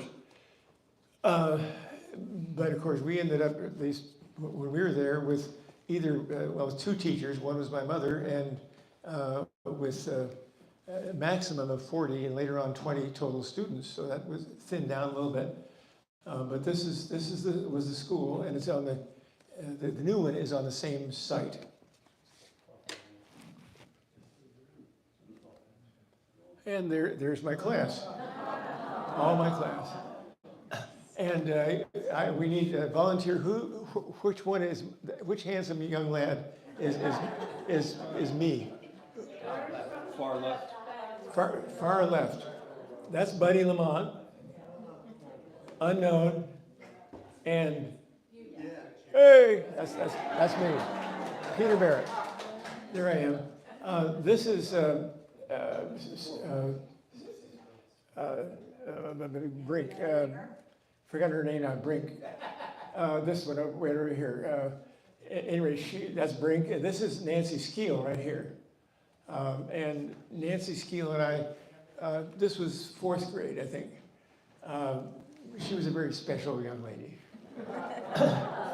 But of course, we ended up, at least when we were there, with either, with 2 teachers. One was my mother, and with a maximum of 40 and later on 20 total students. So that was thinned down a little bit. But this was the school, and it's on the new one is on the same site. And there's my class, all my class. And we need a volunteer. Which handsome young lad is me? Far left. Far left. That's Buddy Lamont. Unknown. And hey, that's me. Peter Barrett. There I am. This is Brink. Forgot her name now. Brink. This one over here. Anyway, that's Brink. And this is Nancy Skeel right here. And Nancy Skeel and I, this was 4th grade, I think. She was a very special young lady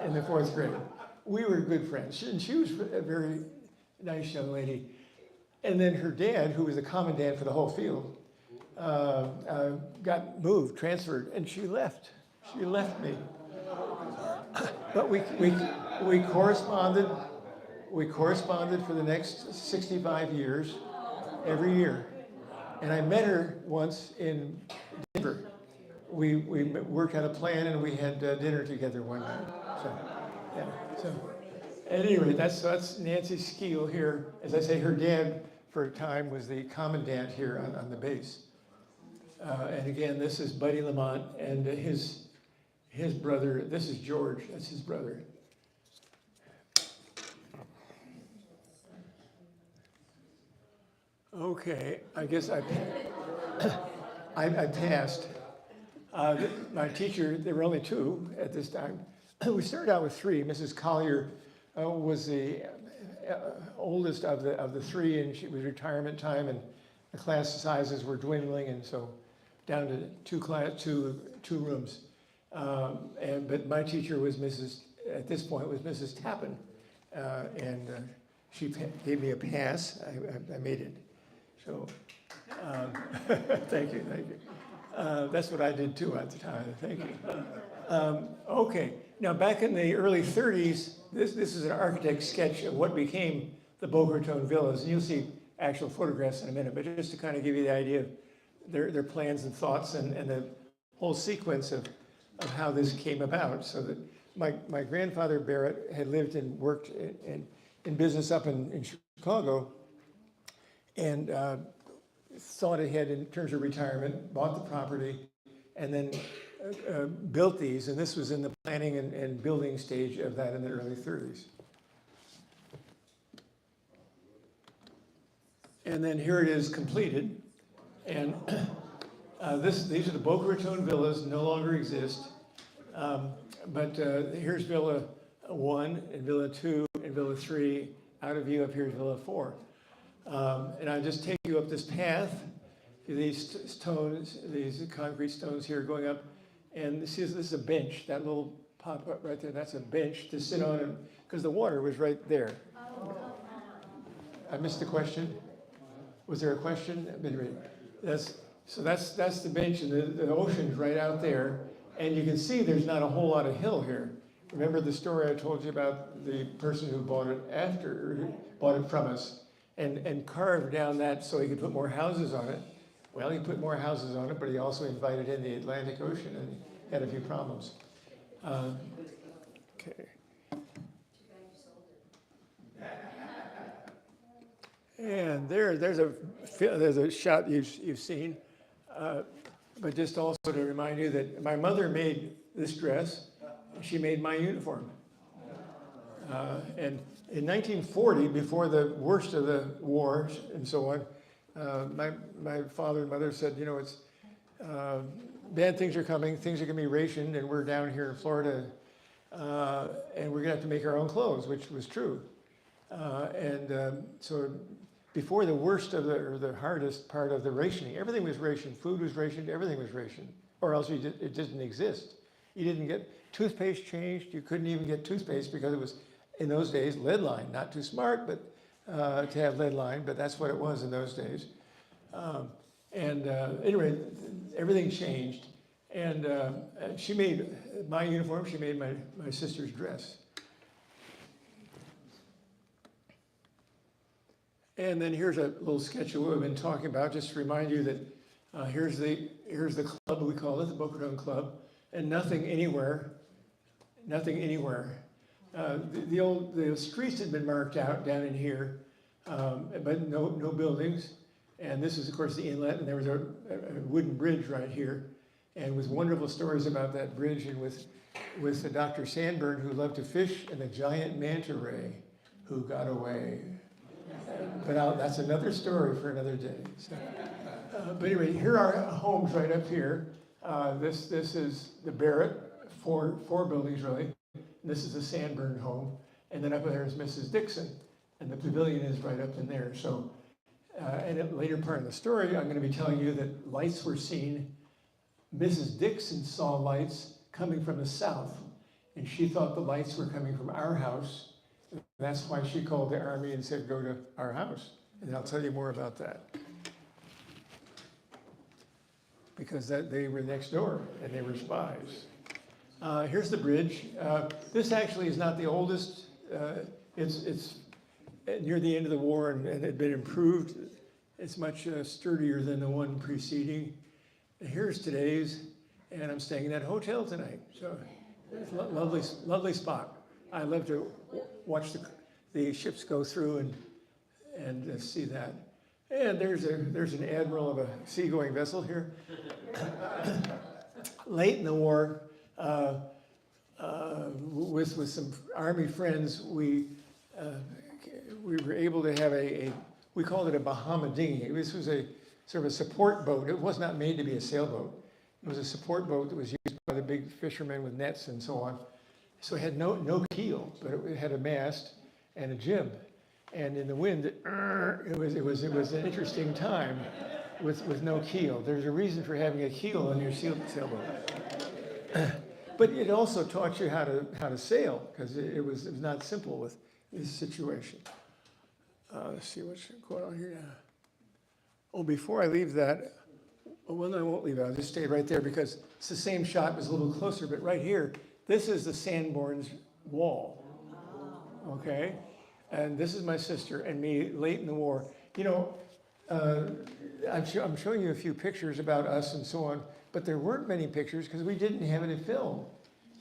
in the 4th grade. We were good friends, and she was a very nice young lady. And then her dad, who was the commandant for the whole field, got moved, transferred, and she left. She left me. But we corresponded. We corresponded for the next 65 years, every year. And I met her once in Denver. We worked out a plan, and we had dinner together one night. So, yeah. So, at any rate, that's Nancy Skeel here. As I say, her dad for a time was the commandant here on the base. And again, this is Buddy Lamont and his brother. This is George. That's his brother. Okay, I guess I passed. My teacher, there were only 2 at this time. We started out with 3. Mrs. Collier was the oldest of the 3, and she was retirement time, and the class sizes were dwindling, and so down to 2 rooms. But my teacher was Mrs. at this point was Mrs. Tappan, and she gave me a pass. I made it. So, thank you. That's what I did too at the time. Thank you. Okay, now back in the early 30s, this is an architect's sketch of what became the Boca Raton villas, and you'll see actual photographs in a minute, but just to kind of give you the idea of their plans and thoughts and the whole sequence of how this came about. So that my grandfather Barrett had lived and worked in business up in Chicago, and thought ahead in terms of retirement, bought the property, and then built these. And this was in the planning and building stage of that in the early 30s. And then here it is completed. And these are the Boca Raton villas, no longer exist. But here's Villa 1 and Villa 2 and Villa 3. Out of view up here is Villa 4. And I'll just take you up this path, these stones, these concrete stones here going up. And this is a bench, that little pop-up right there, that's a bench to sit on, because the water was right there. I missed the question. Was there a question? That's the bench, and the ocean's right out there. And you can see there's not a whole lot of hill here. Remember the story I told you about the person who bought it from us, and carved down that so he could put more houses on it. Well, he put more houses on it, but he also invited in the Atlantic Ocean and had a few problems. Okay. And there's a shot you've seen, but just also to remind you that my mother made this dress. She made my uniform. And in 1940, before the worst of the war and so on, my father and mother said, it's bad things are coming, things are going to be rationed, and we're down here in Florida, and we're going to have to make our own clothes, which was true. So before the worst of or the hardest part of the rationing, everything was rationed, food was rationed, everything was rationed, or else it didn't exist. You didn't get toothpaste changed, you couldn't even get toothpaste because it was, in those days, lead line. Not too smart, but to have lead line, but that's what it was in those days. Anyway, everything changed. And she made my uniform, she made my sister's dress. And then here's a little sketch of what we've been talking about, just to remind you that here's the club, we call it, the Boca Raton Club, and nothing anywhere. The streets had been marked out down in here, but no buildings. And this is, of course, the inlet, and there was a wooden bridge right here, and with wonderful stories about that bridge, and with Dr. Sandburn, who loved to fish, and a giant manta ray who got away. But that's another story for another day. So, but anyway, here are homes right up here. This is the Barrett, four buildings really. And this is the Sandburn home, and then up there is Mrs. Dixon, and the pavilion is right up in there. So, and at a later part of the story, I'm going to be telling you that lights were seen. Mrs. Dixon saw lights coming from the south, and she thought the lights were coming from our house. That's why she called the army and said, go to our house. And I'll tell you more about that. Because they were next door, and they were spies. Here's the bridge. This actually is not the oldest. It's near the end of the war, and it had been improved. It's much sturdier than the one preceding. And here's today's, and I'm staying in that hotel tonight. So it's a lovely spot. I love to watch the ships go through and see that. And there's an admiral of a seagoing vessel here. Late in the war, with some Army friends, we were able to have we called it a Bahama dinghy. This was a sort of a support boat. It was not made to be a sailboat. It was a support boat that was used by the big fishermen with nets and so on. So it had no keel, but it had a mast and a jib. And in the wind, it was an interesting time with no keel. There's a reason for having a keel on your sailboat. But it also taught you how to sail, because it was not simple with this situation. Let's see what's going on here now. Oh, before I leave that, well, no, I won't leave it. I'll just stay right there because it's the same shot, but it's a little closer. But right here, this is the Sanborn's wall. Okay? And this is my sister and me late in the war. You know, I'm showing you a few pictures about us and so on, but there weren't many pictures because we didn't have any film.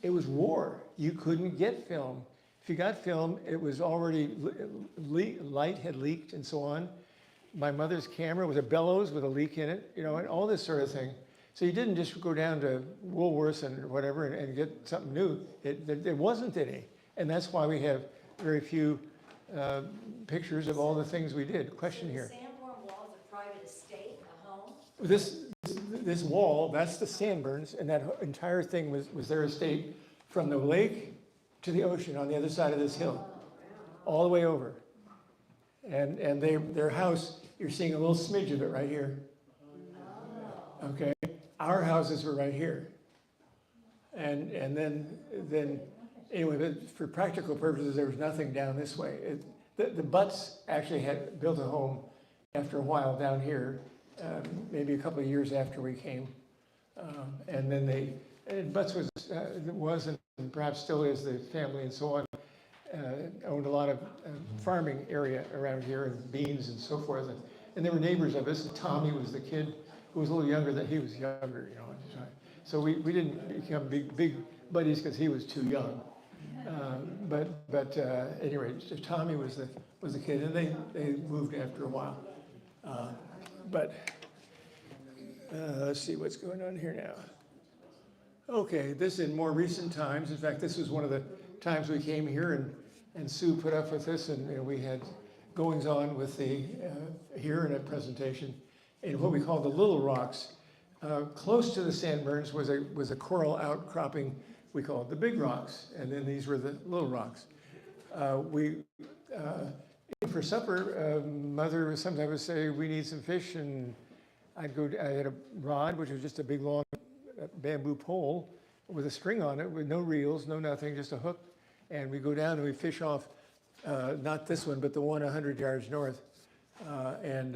It was war. You couldn't get film. If you got film, it was already, light had leaked and so on. My mother's camera was a bellows with a leak in it, you know, and all this sort of thing. So you didn't just go down to Woolworths and whatever and get something new. There wasn't any. And that's why we have very few pictures of all the things we did. Question here. The Sanborn Wall is a private estate, a home? This wall, that's the Sanborns, and that entire thing was their estate from the lake to the ocean on the other side of this hill, all the way over. And their house, you're seeing a little smidge of it right here. Okay, our houses were right here. And then anyway, but for practical purposes, there was nothing down this way. The Butts actually had built a home after a while down here, maybe a couple of years after we came. And then Butts was and perhaps still is, the family and so on, owned a lot of farming area around here and beans and so forth. And they were neighbors of us. Tommy was the kid who was a little younger than he was younger, you know. So we didn't become big buddies because he was too young. But anyway, Tommy was the kid, and they moved after a while. But let's see what's going on here now. Okay, this in more recent times. In fact, this was one of the times we came here, and Sue put up with this, and you know, we had goings on with the here in a presentation in what we call the Little Rocks. Close to the Sanborns was a coral outcropping. We call it the Big Rocks, and then these were the Little Rocks. For supper, Mother would sometimes say, "We need some fish," and I had a rod, which was just a big long bamboo pole with a string on it, with no reels, no nothing, just a hook, and we go down and we fish off, not this one, but the one 100 yards north, and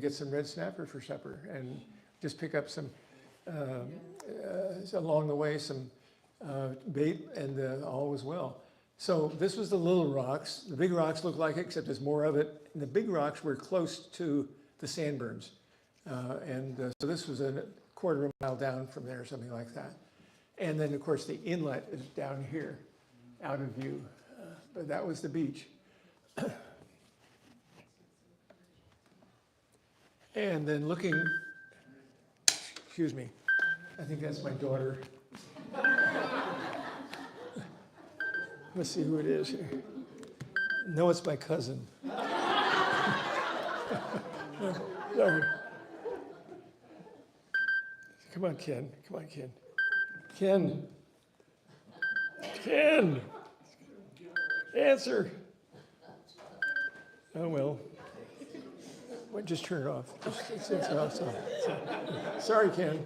get some red snapper for supper, and just pick up some along the way, some bait, and all was well. So this was the Little Rocks. The Big Rocks look like it, except there's more of it. And the Big Rocks were close to the Sanborns. So this was a quarter of a mile down from there, something like that. And then, of course, the inlet is down here, out of view. But that was the beach. And then looking, excuse me, I think that's my daughter. Let's see who it is here. No, it's my cousin. Sorry. Come on, Ken. Come on, Ken. Ken. Ken. Answer. Oh, well. Just turn it off. It's off. Sorry, Ken.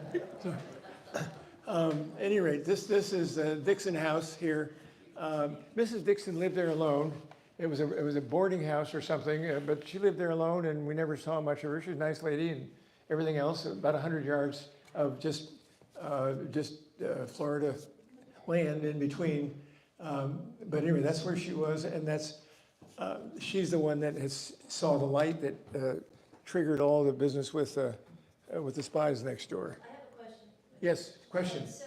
At any rate, this is the Dixon house here. Mrs. Dixon lived there alone. It was a boarding house or something, but she lived there alone, and we never saw much of her. She was a nice lady, and everything else. About 100 yards of just Florida land in between. But anyway, that's where she was, and she's the one that saw the light that triggered all the business with the Spies next door. I have a question. Yes, question. So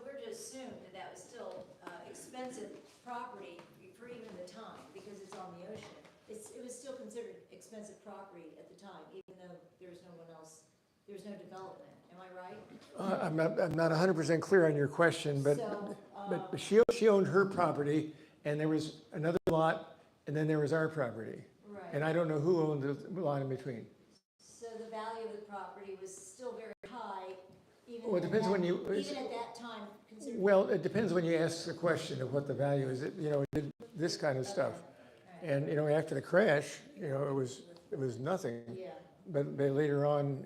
we're to assume that was still expensive property for even the time, because it's on the ocean. It was still considered expensive property at the time, even though there's no one else, there's no development. Am I right? I'm not 100% clear on your question, but she owned her property, and there was another lot, and then there was our property. Right. And I don't know who owned the lot in between. So the value of the property was still very high, even Well, it depends when you. even at that time. Considered. Well, it depends when you ask the question of what the value is. It did this kind of stuff, and after the crash, it was nothing. Yeah. But later on,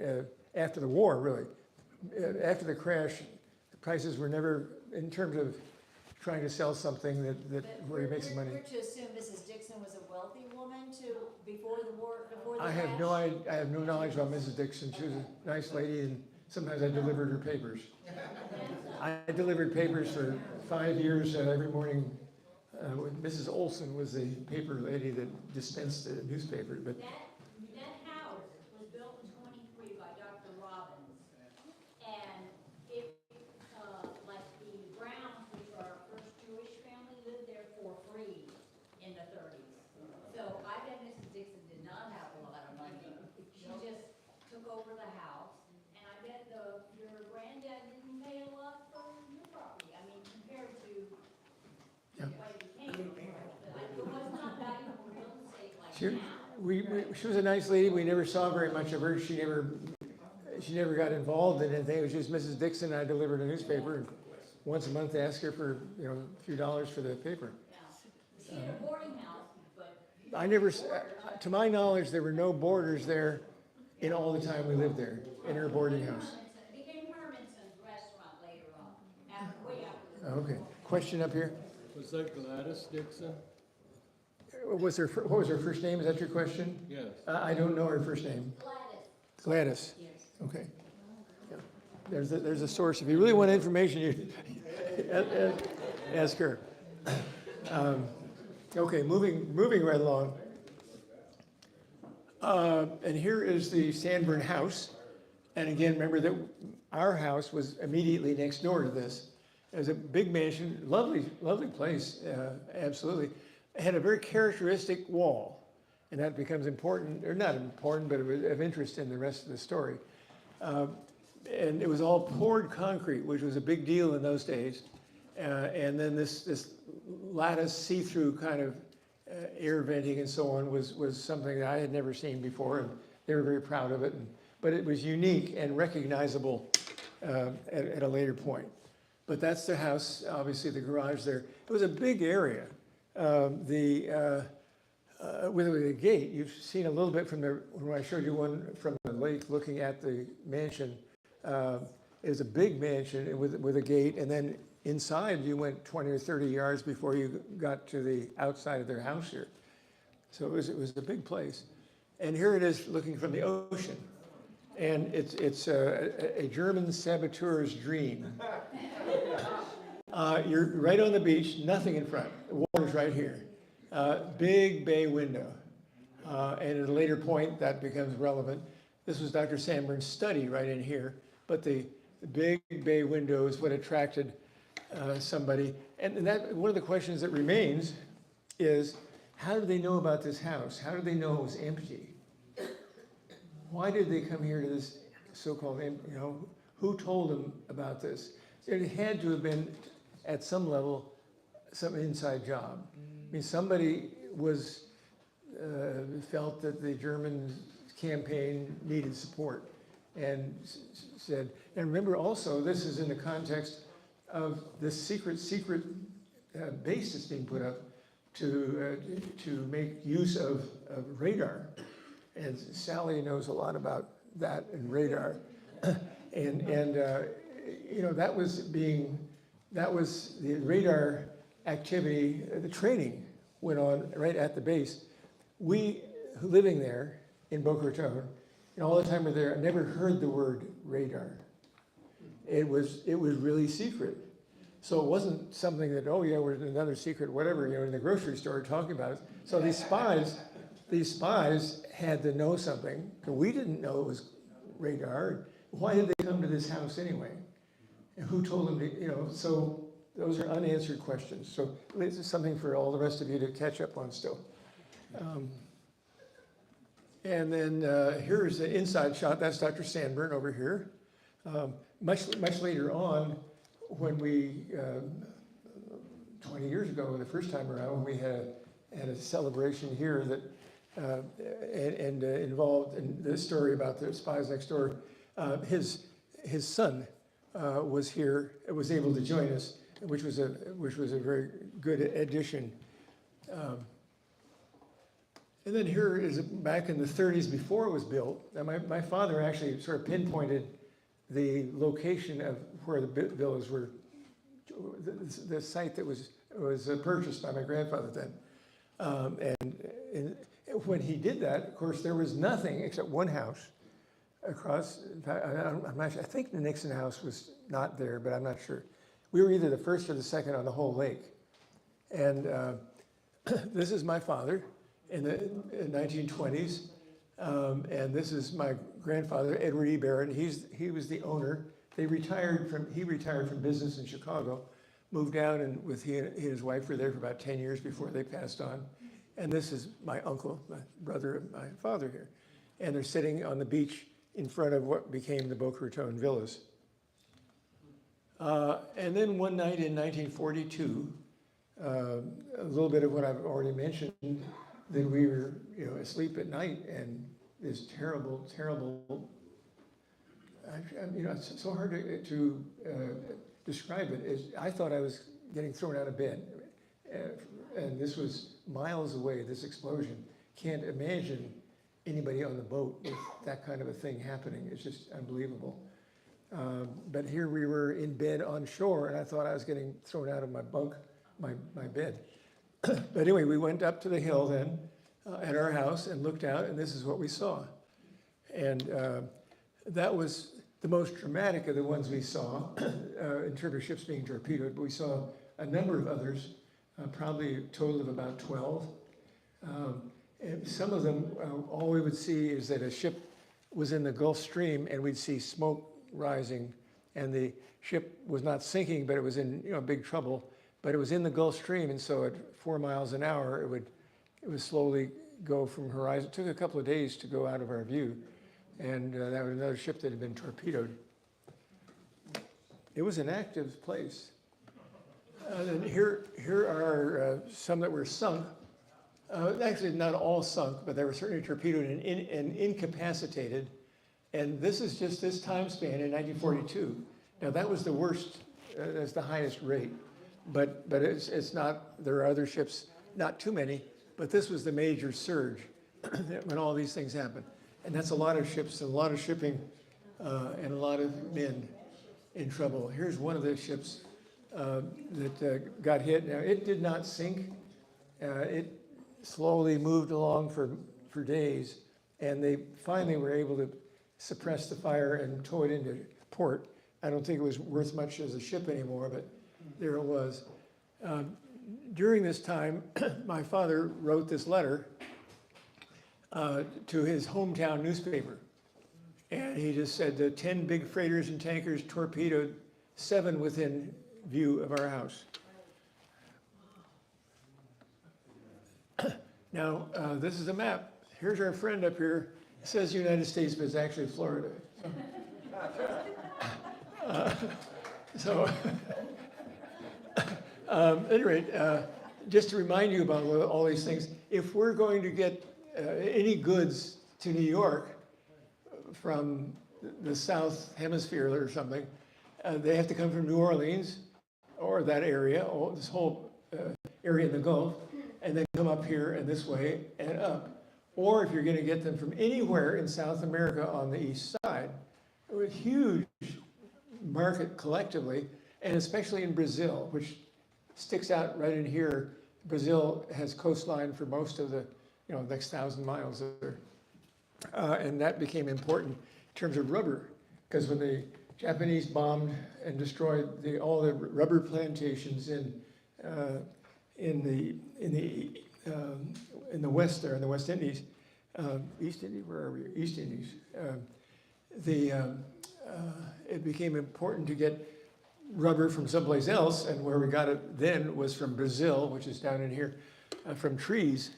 after the war, really, after the crash, prices were never, in terms of trying to sell something that But where you make some money. We're to assume Mrs. Dixon was a wealthy woman before the war, before the I have crash? I have no knowledge about Mrs. Dixon. She was a nice lady, and sometimes I delivered her papers. I delivered papers for 5 years every morning. Mrs. Olson was the paper lady that dispensed the newspaper, but That house was built in 23 by Dr. Robbins. And it, like the Browns, which are our first Jewish family, lived there for free in the 30s. So I bet Mrs. Dixon did not have a lot of money. She just took over the house. And I bet your granddad didn't pay a lot for your property. I mean, compared to Yeah. what it became. But it was not valuable real estate like she, now. she was a nice lady. We never saw very much of her. She never got involved in anything. It was just Mrs. Dixon. I delivered a newspaper, and once a month they asked her for a few dollars for the paper. She had a boarding house, but I never, to my knowledge, there were no boarders there in all the time we lived there, in her boarding house. it became Hermanson's restaurant later on, way after the. Okay, question up here. Was that Gladys Dixon? What was her first name? Is that your question? Yes. I don't know her first name. Gladys. Yes. Okay. Yeah. There's a source. If you really want information, you ask her. Okay, moving right along. And here is the Sanborn house. And again, remember that our house was immediately next door to this. It was a big mansion, lovely place, absolutely. It had a very characteristic wall, and that becomes important, or not important, but it was of interest in the rest of the story. And it was all poured concrete, which was a big deal in those days. And then this lattice see-through kind of air venting and so on was something that I had never seen before, and they were very proud of it. But it was unique and recognizable at a later point. But that's the house, obviously the garage there. It was a big area. With a gate, you've seen a little bit from when I showed you one from the lake looking at the mansion. It was a big mansion with a gate, and then inside you went 20 or 30 yards before you got to the outside of their house here. So it was a big place. And here it is looking from the ocean. And it's a German saboteur's dream. You're right on the beach, nothing in front. The water's right here. Big bay window. And at a later point, that becomes relevant. This was Dr. Sanborn's study right in here. But the big bay window is what attracted somebody. And that one of the questions that remains is, how did they know about this house? How did they know it was empty? Why did they come here to this so-called, who told them about this? It had to have been, at some level, some inside job. I mean, somebody felt that the German campaign needed support and said, and remember also, this is in the context of this secret base that's being put up to make use of radar. And Sally knows a lot about that and radar. That was the radar activity, the training went on right at the base. We, living there in Boca Raton, and all the time we're there, I never heard the word radar. It was really secret. So it wasn't something that, oh yeah, we're in another secret, whatever, in the grocery store talking about it. So these spies had to know something. We didn't know it was radar. Why did they come to this house anyway? And who told them to, so those are unanswered questions. So this is something for all the rest of you to catch up on still. And then here's the inside shot. That's Dr. Sanborn over here. Much later on, when we, 20 years ago, the first time around, when we had a celebration here that involved in the story about the Spies Next Door, his son was here, was able to join us, which was a very good addition. And then here is back in the 30s before it was built. Now my father actually sort of pinpointed the location of where the villas were, the site that was purchased by my grandfather then. And when he did that, of course, there was nothing except one house across. I'm not sure, I think the Nixon house was not there, but I'm not sure. We were either the first or the second on the whole lake. And this is my father in the 1920s. And this is my grandfather, Edward E. Barrett. He was the owner. He retired from business in Chicago, moved down, and he and his wife were there for about 10 years before they passed on. And this is my uncle, my brother of my father here. And they're sitting on the beach in front of what became the Boca Raton villas. And then one night in 1942, a little bit of what I've already mentioned, that we were, asleep at night, and this terrible, it's so hard to describe it. I thought I was getting thrown out of bed, and this was miles away, this explosion. Can't imagine anybody on the boat with that kind of a thing happening. It's just unbelievable. But here we were in bed on shore, and I thought I was getting thrown out of my bunk, my bed. But anyway, we went up to the hill then at our house and looked out, and this is what we saw. And that was the most dramatic of the ones we saw in terms of ships being torpedoed. But we saw a number of others, probably a total of about 12. And some of them, all we would see is that a ship was in the Gulf Stream, and we'd see smoke rising, and the ship was not sinking, but it was in big trouble. But it was in the Gulf Stream, and so at 4 miles an hour, it would slowly go from horizon. It took a couple of days to go out of our view, and that was another ship that had been torpedoed. It was an active place. And here are some that were sunk. Actually, not all sunk, but they were certainly torpedoed and incapacitated. And this is just this time span in 1942. Now that was the worst, that's the highest rate. But it's not, there are other ships, not too many, but this was the major surge when all these things happened. And that's a lot of ships, a lot of shipping, and a lot of men in trouble. Here's one of the ships that got hit. Now, it did not sink. It slowly moved along for days, and they finally were able to suppress the fire and tow it into port. I don't think it was worth much as a ship anymore, but there it was. During this time, my father wrote this letter to his hometown newspaper. And he just said the 10 big freighters and tankers torpedoed, 7 within view of our house. Now, this is a map. Here's our friend up here. It says United States, but it's actually Florida. At any rate, just to remind you about all these things, if we're going to get any goods to New York from the South Hemisphere or something, they have to come from New Orleans or that area, or this whole area in the Gulf, and then come up here and this way and up. Or if you're going to get them from anywhere in South America on the east side, a huge market collectively, and especially in Brazil, which sticks out right in here. Brazil has coastline for most of the next 1,000 miles there. And that became important in terms of rubber, because when the Japanese bombed and destroyed all the rubber plantations in the West there, in the West Indies, East Indies, where are we? East Indies. It became important to get rubber from someplace else, and where we got it then was from Brazil, which is down in here, from trees,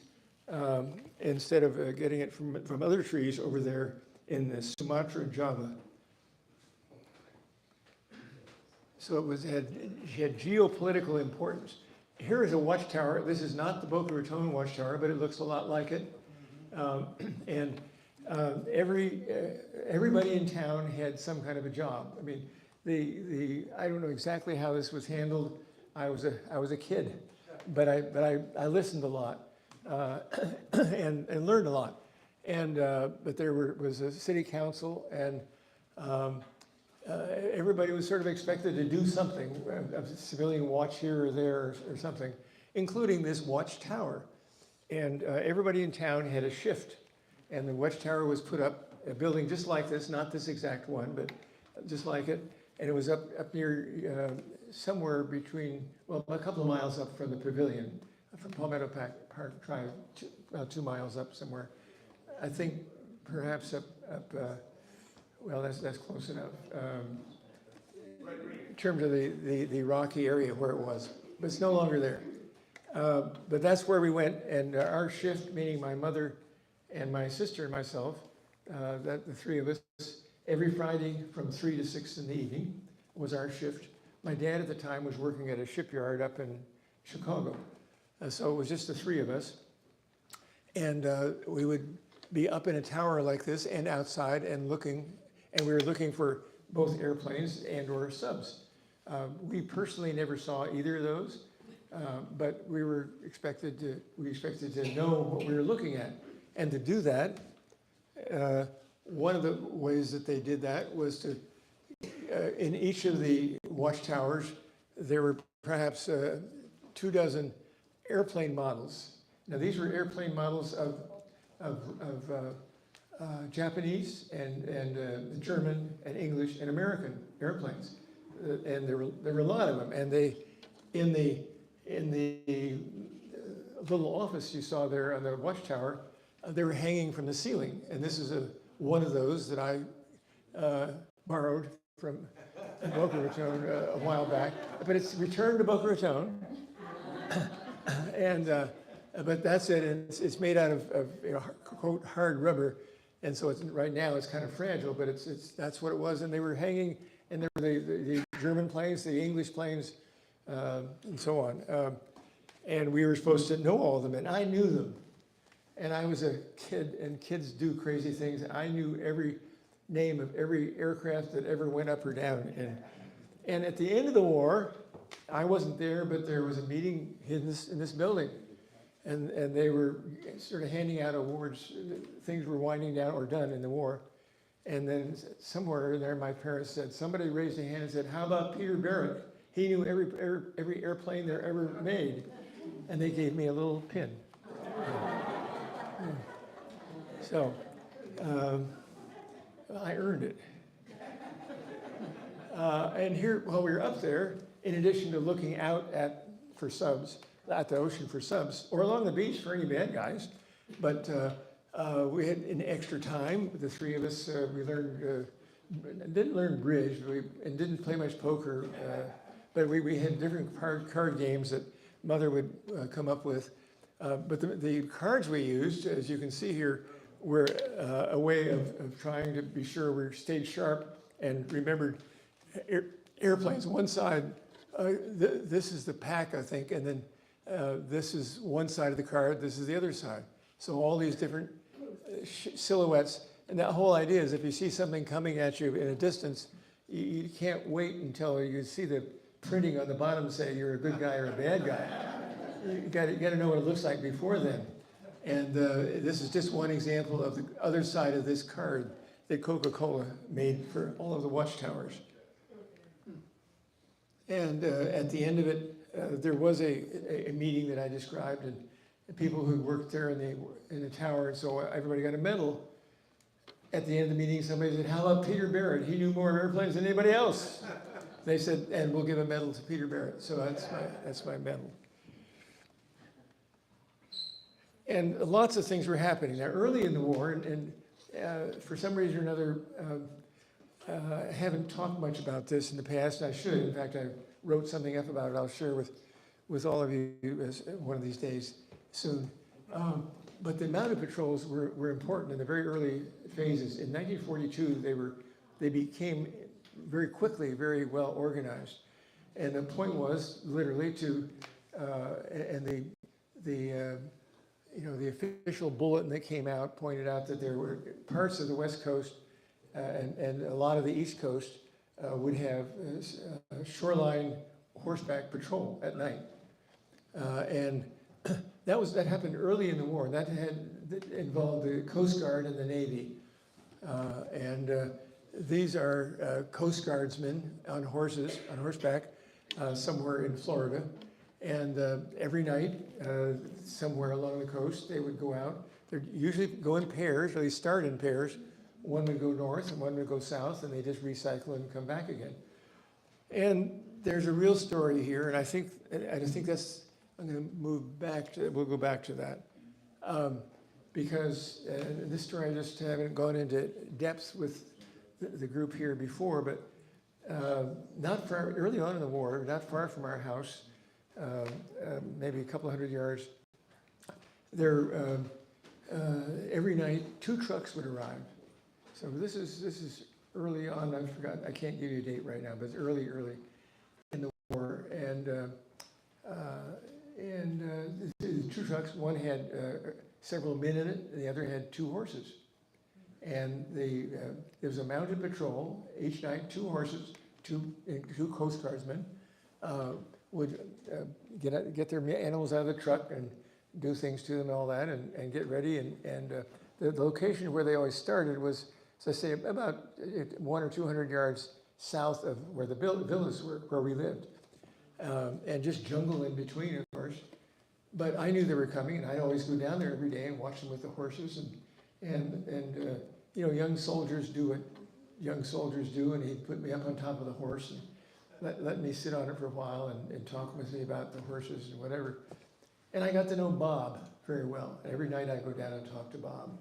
instead of getting it from other trees over there in Sumatra and Java. So it had geopolitical importance. Here is a watchtower. This is not the Boca Raton watchtower, but it looks a lot like it. Everybody in town had some kind of a job. I mean, I don't know exactly how this was handled. I was a kid, but I listened a lot and learned a lot. But there was a city council, and everybody was sort of expected to do something, a civilian watch here or there or something, including this watchtower. And everybody in town had a shift. And the watchtower was put up, a building just like this, not this exact one, but just like it. And it was up near, somewhere between, well, a couple of miles up from the pavilion, from Palmetto Park Drive, about 2 miles up somewhere. I think perhaps up well, that's close enough. In terms of the rocky area where it was, but it's no longer there. But that's where we went, and our shift, meaning my mother and my sister and myself, that the three of us, every Friday from 3 to 6 in the evening was our shift. My dad at the time was working at a shipyard up in Chicago, so it was just the three of us. And we would be up in a tower like this and outside and looking, and we were looking for both airplanes and or subs. We personally never saw either of those, but we expected to know what we were looking at. And to do that, one of the ways that they did that was to, in each of the watchtowers, there were perhaps 24 airplane models. Now these were airplane models of Japanese and German and English and American airplanes, and there were a lot of them. And they, in the little office you saw there on the watchtower, they were hanging from the ceiling. And this is one of those that I borrowed from Boca Raton a while back, but it's returned to Boca Raton. And but that's it, and it's made out of quote hard rubber, and so right now it's kind of fragile, but that's what it was. And they were hanging, and there were the German planes, the English planes, and so on. And we were supposed to know all of them, and I knew them. And I was a kid, and kids do crazy things. I knew every name of every aircraft that ever went up or down. And at the end of the war, I wasn't there, but there was a meeting in this building. And they were sort of handing out awards. Things were winding down or done in the war. And then somewhere in there, my parents said, somebody raised a hand and said, how about Peter Barrett? He knew every airplane there ever made. And they gave me a little pin. So I earned it. And here, while we were up there, in addition to looking out for subs, at the ocean for subs, or along the beach for any bad guys, but we had an extra time. The three of us, we learned, didn't learn bridge, and didn't play much poker, but we had different card games that Mother would come up with. But the cards we used, as you can see here, were a way of trying to be sure we stayed sharp and remembered airplanes. One side, this is the pack, I think, and then this is one side of the card, this is the other side. So all these different silhouettes, and that whole idea is if you see something coming at you in a distance, you can't wait until you see the printing on the bottom say you're a good guy or a bad guy. You got to know what it looks like before then. And this is just one example of the other side of this card that Coca-Cola made for all of the watchtowers. And at the end of it, there was a meeting that I described, and the people who worked there in the tower, and so everybody got a medal. At the end of the meeting, somebody said, how about Peter Barrett? He knew more airplanes than anybody else. They said, and we'll give a medal to Peter Barrett. So that's my medal. And lots of things were happening. Now, early in the war, and for some reason or another, I haven't talked much about this in the past, and I should. In fact, I wrote something up about it I'll share with all of you one of these days soon. But the mounted patrols were important in the very early phases. In 1942, they became very quickly very well organized. And the point was literally to, and the official bulletin that came out pointed out that there were parts of the West Coast and a lot of the East Coast would have shoreline horseback patrol at night. And that happened early in the war, and that involved the Coast Guard and the Navy. And These are Coast Guardsmen on horseback, somewhere in Florida. And every night, somewhere along the coast, they would go out. They'd usually go in pairs, or they start in pairs. One would go north and one would go south, and they just recycle and come back again. And there's a real story here, and I think that's, I'm going to move back to, we'll go back to that. Because this story I just haven't gone into depth with the group here before, but not far, early on in the war, not far from our house, maybe a couple hundred yards, there, every night, 2 trucks would arrive. So this is early on, I forgot, I can't give you a date right now, but it's early in the war. And the 2 trucks, one had several men in it, and the other had 2 horses. And there was a mounted patrol each night, 2 horses, two Coast Guardsmen would get their animals out of the truck and do things to them and all that, and get ready. And the location where they always started was, as I say, about 100 or 200 yards south of where the villas were, where we lived, and just jungle in between, of course. But I knew they were coming, and I'd always go down there every day and watch them with the horses, and you know, young soldiers do what young soldiers do, and he'd put me up on top of the horse and let me sit on it for a while and talk with me about the horses and whatever. And I got to know Bob very well. Every night I'd go down and talk to Bob,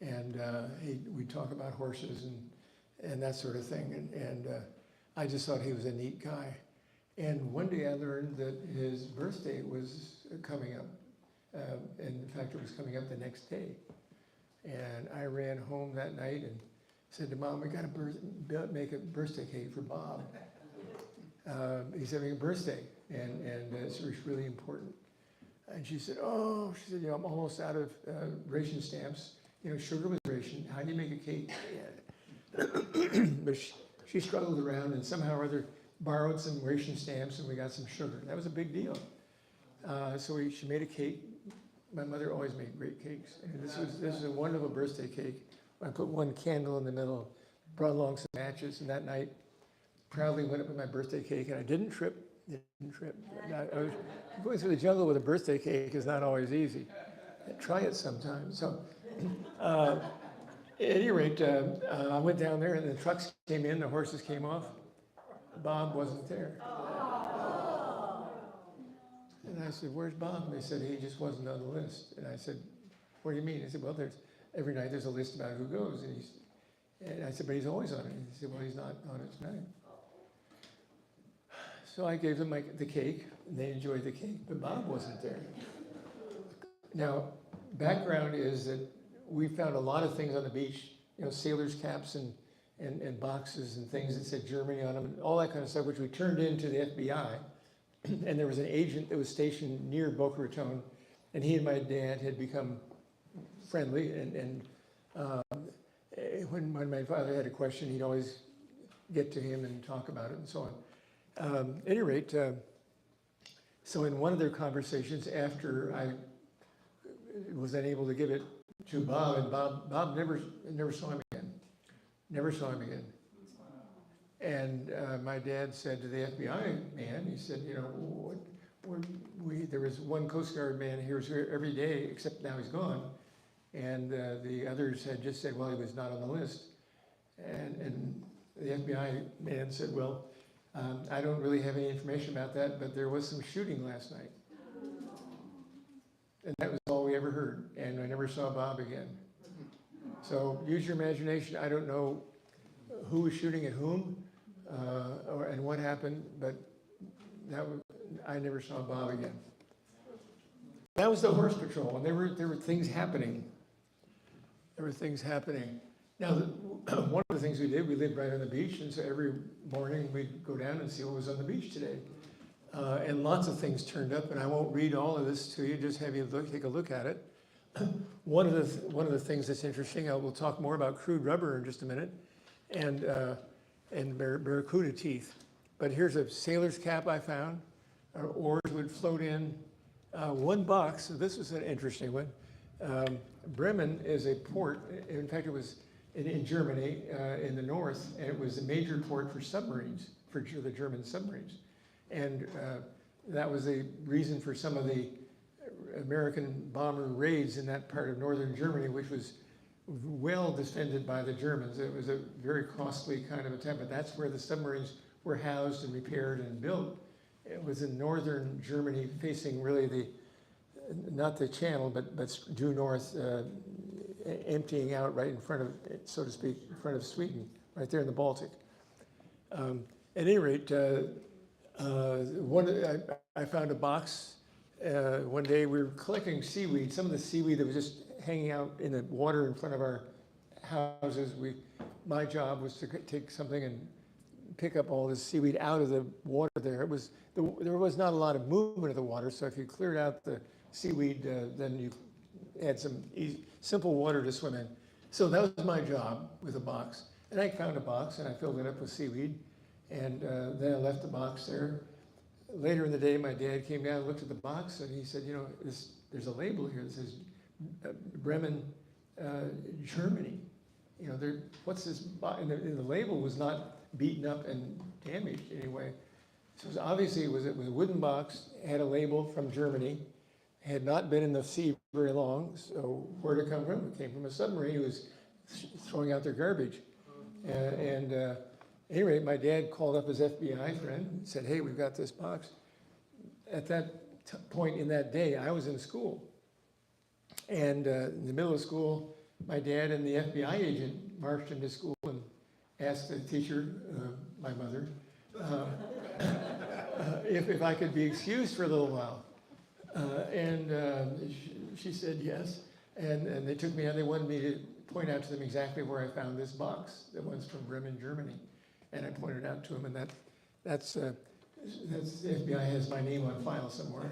and we'd talk about horses and that sort of thing. And I just thought he was a neat guy. And one day I learned that his birthday was coming up. And in fact, it was coming up the next day. And I ran home that night and said to Mom, we got to make a birthday cake for Bob. He's having a birthday, and it's really important. And she said, oh, you know, I'm almost out of ration stamps. You know, sugar was rationed. How do you make a cake? Yeah. But she struggled around and somehow or other borrowed some ration stamps, and we got some sugar. That was a big deal. So she made a cake. My mother always made great cakes. And this is a wonderful birthday cake. I put one candle in the middle, brought along some matches, and that night proudly went up with my birthday cake, and I didn't trip. I was going through the jungle with a birthday cake is not always easy. Try it sometime. So at any rate, I went down there, and the trucks came in, the horses came off. Bob wasn't there. And I said, where's Bob? And they said, he just wasn't on the list. And I said, what do you mean? He said, well, every night there's a list about who goes. And I said, but he's always on it. And he said, well, he's not on it tonight. So I gave them the cake, and they enjoyed the cake, but Bob wasn't there. Now, background is that we found a lot of things on the beach, you know, sailors' caps and boxes and things that said Germany on them, and all that kind of stuff, which we turned into the FBI. And there was an agent that was stationed near Boca Raton, and he and my dad had become friendly. And when my father had a question, he'd always get to him and talk about it and so on. At any rate, so in one of their conversations, after I was unable to give it to Bob, and Bob never saw him again. Never saw him again. And my dad said to the FBI man, he said, you know, there was one Coast Guard man who was here every day, except now he's gone. And the others had just said, well, he was not on the list. And the FBI man said, well, I don't really have any information about that, but there was some shooting last night. And that was all we ever heard. And I never saw Bob again. So use your imagination. I don't know who was shooting at whom and what happened, but I never saw Bob again. That was the horse patrol, and there were things happening. There were things happening. Now, one of the things we did, we lived right on the beach, and so every morning we'd go down and see what was on the beach today. And lots of things turned up, and I won't read all of this to you, just have you take a look at it. One of the things that's interesting, we'll talk more about crude rubber in just a minute, and barracuda teeth. But here's a sailor's cap I found. Our oars would float in one box. So this is an interesting one. Bremen is a port. In fact, it was in Germany, in the north, and it was a major port for submarines, for the German submarines. And that was a reason for some of the American bomber raids in that part of northern Germany, which was well defended by the Germans. It was a very costly kind of attempt, but that's where the submarines were housed and repaired and built. It was in northern Germany, facing really not the channel, but due north, emptying out right in front of, so to speak, in front of Sweden, right there in the Baltic. At any rate, I found a box. One day we were collecting seaweed, some of the seaweed that was just hanging out in the water in front of our houses. My job was to take something and pick up all this seaweed out of the water there. There was not a lot of movement of the water, so if you cleared out the seaweed, then you had some simple water to swim in. So that was my job with a box. And I found a box and I filled it up with seaweed. And then I left the box there. Later in the day, my dad came down and looked at the box and he said, you know, there's a label here that says Bremen, Germany. You know, what's this? And the label was not beaten up and damaged anyway. So obviously it was a wooden box, had a label from Germany, had not been in the sea very long. So where'd it come from? It came from a submarine who was throwing out their garbage. At any rate, my dad called up his FBI friend and said, hey, we've got this box. At that point in that day, I was in school. And in the middle of school, my dad and the FBI agent marched into school and asked the teacher, my mother, if I could be excused for a little while. She said yes. And they took me out. They wanted me to point out to them exactly where I found this box that was from Bremen, Germany. And I pointed out to him, and that's the FBI has my name on file somewhere.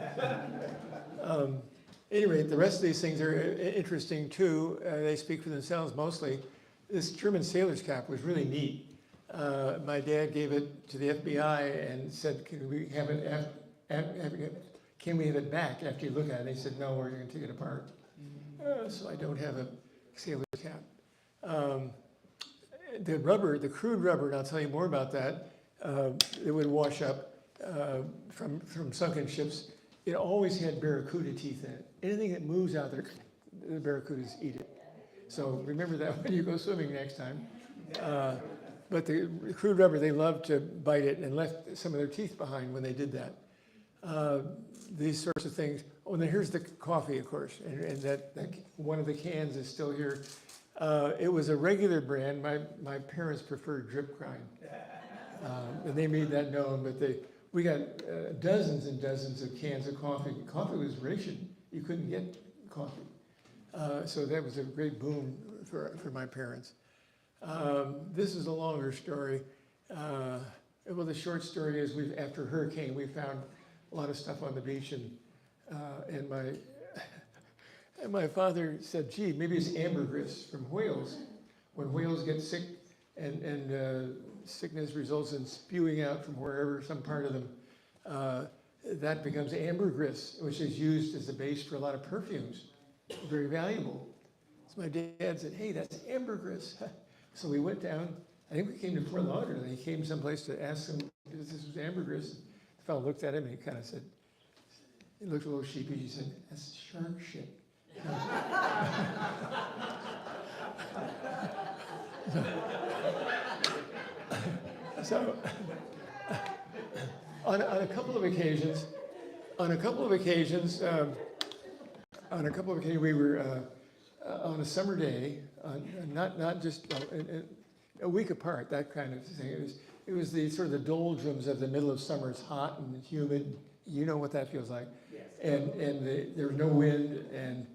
At any rate, the rest of these things are interesting too. They speak for themselves mostly. This German sailor's cap was really neat. My dad gave it to the FBI and said, can we have it back after you look at it? And they said, no, we're going to take it apart. So I don't have a sailor's cap. The rubber, the crude rubber, and I'll tell you more about that, it would wash up from sunken ships. It always had barracuda teeth in it. Anything that moves out there, the barracudas eat it. So remember that when you go swimming next time. But the crude rubber, they loved to bite it and left some of their teeth behind when they did that. These sorts of things. Oh, and then here's the coffee, of course, and that one of the cans is still here. It was a regular brand. My parents preferred drip grind, and they made that known. But we got dozens and dozens of cans of coffee. Coffee was rationed. You couldn't get coffee, so that was a great boon for my parents. This is a longer story. Well, the short story is after a hurricane, we found a lot of stuff on the beach, and my father said, gee, maybe it's ambergris from whales. When whales get sick and sickness results in spewing out from wherever, some part of them, that becomes ambergris, which is used as a base for a lot of perfumes. Very valuable. So my dad said, hey, that's ambergris. So we went down, I think we came to Fort Lauderdale, and he came someplace to ask him if this was ambergris. The fellow looked at him and he kind of said, he looked a little sheepish, he said, that's shark shit. So on a couple of occasions, we were on a summer day, not just a week apart, that kind of thing. It was the sort of the doldrums of the middle of summer. It's hot and humid. You know what that feels like. Yes. And there was no wind, and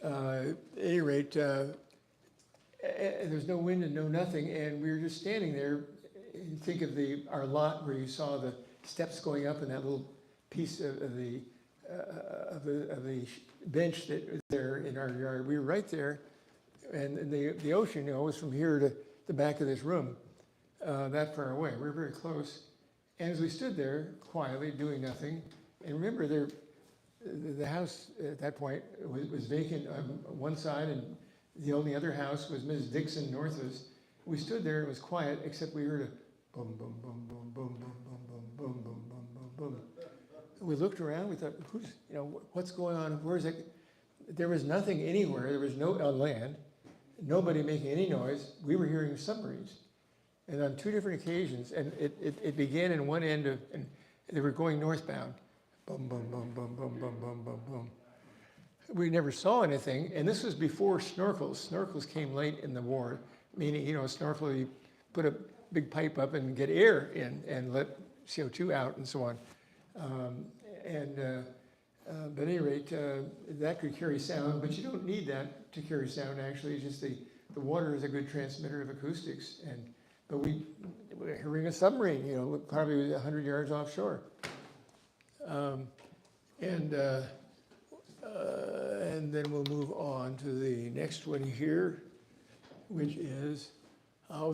at any rate, there's no wind and no nothing, and we were just standing there. You think of our lot where you saw the steps going up and that little piece of the bench that was there in our yard. We were right there, and the ocean, was from here to the back of this room, that far away. We were very close. And as we stood there quietly doing nothing, and remember the house at that point was vacant on one side, and The only other house was Mrs. Dixon north of us. We stood there, it was quiet, except we heard a boom, boom, boom, boom, boom, boom, boom, boom, boom, boom, boom, boom, boom. We looked around, we thought, who's, what's going on? Where's it? There was nothing anywhere, there was no on land, nobody making any noise. We were hearing submarines. And on 2 different occasions, and it began in one end of, and they were going northbound. Boom, boom, boom, boom, boom, boom, boom, boom, boom. We never saw anything, and this was before snorkels. Snorkels came late in the war, meaning, a snorkel, you put a big pipe up and get air in and let CO2 out and so on. But at any rate, that could carry sound, but you don't need that to carry sound, actually. It's just the water is a good transmitter of acoustics. But we were hearing a submarine, probably 100 yards offshore. And then we'll move on to the next one here, which is,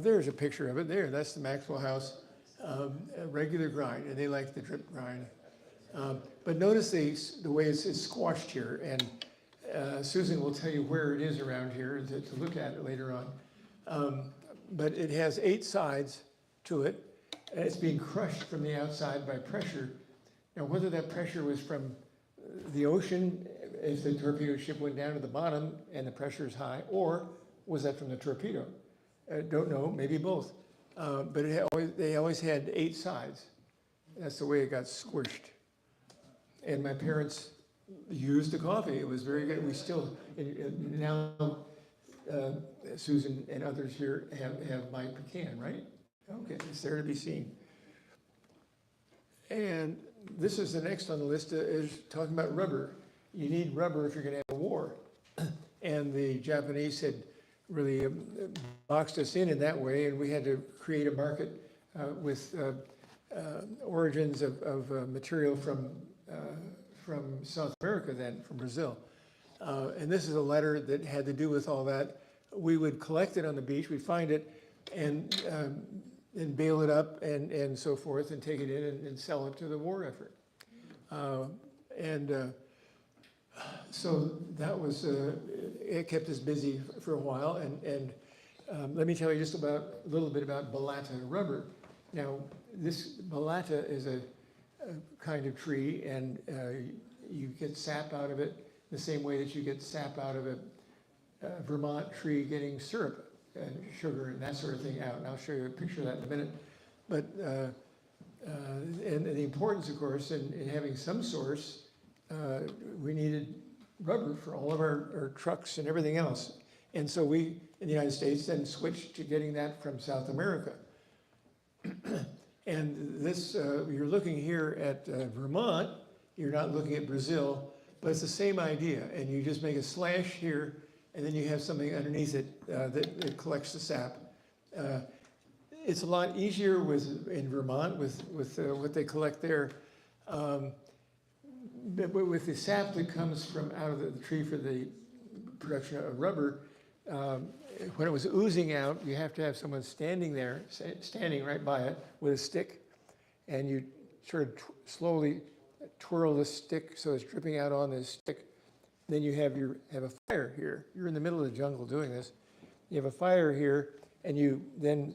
there's a picture of it there. That's the Maxwell House, a regular grind, and they like the drip grind. But notice the way it's squashed here, and Susan will tell you where it is around here to look at it later on. But it has 8 sides to it, and it's being crushed from the outside by pressure. Now, whether that pressure was from the ocean, if the torpedo ship went down to the bottom and the pressure is high, or was that from the torpedo? Don't know, maybe both. But they always had 8 sides. That's the way it got squished. And my parents used the coffee. It was very good. We still, now Susan and others here have my pecan, right? Okay, it's there to be seen. And this is the next on the list, is talking about rubber. You need rubber if you're going to have a war. And the Japanese had really boxed us in that way, and we had to create a market with origins of material from South America then, from Brazil. And this is a letter that had to do with all that. We would collect it on the beach, we'd find it, and bale it up and so forth, and take it in and sell it to the war effort. So that was, it kept us busy for a while, and let me tell you just a little bit about balata rubber. Now, this balata is a kind of tree, and you get sap out of it the same way that you get sap out of a Vermont tree getting syrup and sugar and that sort of thing out. And I'll show you a picture of that in a minute. But and the importance, of course, in having some source, we needed rubber for all of our trucks and everything else. And so we, in the United States, then switched to getting that from South America. And this, you're looking here at Vermont, you're not looking at Brazil, but it's the same idea. And you just make a slash here, and then you have something underneath it that collects the sap. It's a lot easier in Vermont with what they collect there. But with the sap that comes from out of the tree for the production of rubber, when it was oozing out, you have to have someone standing there, standing right by it with a stick, and you sort of slowly twirl the stick so it's dripping out on this stick. Then you have a fire here. You're in the middle of the jungle doing this. You have a fire here, and you then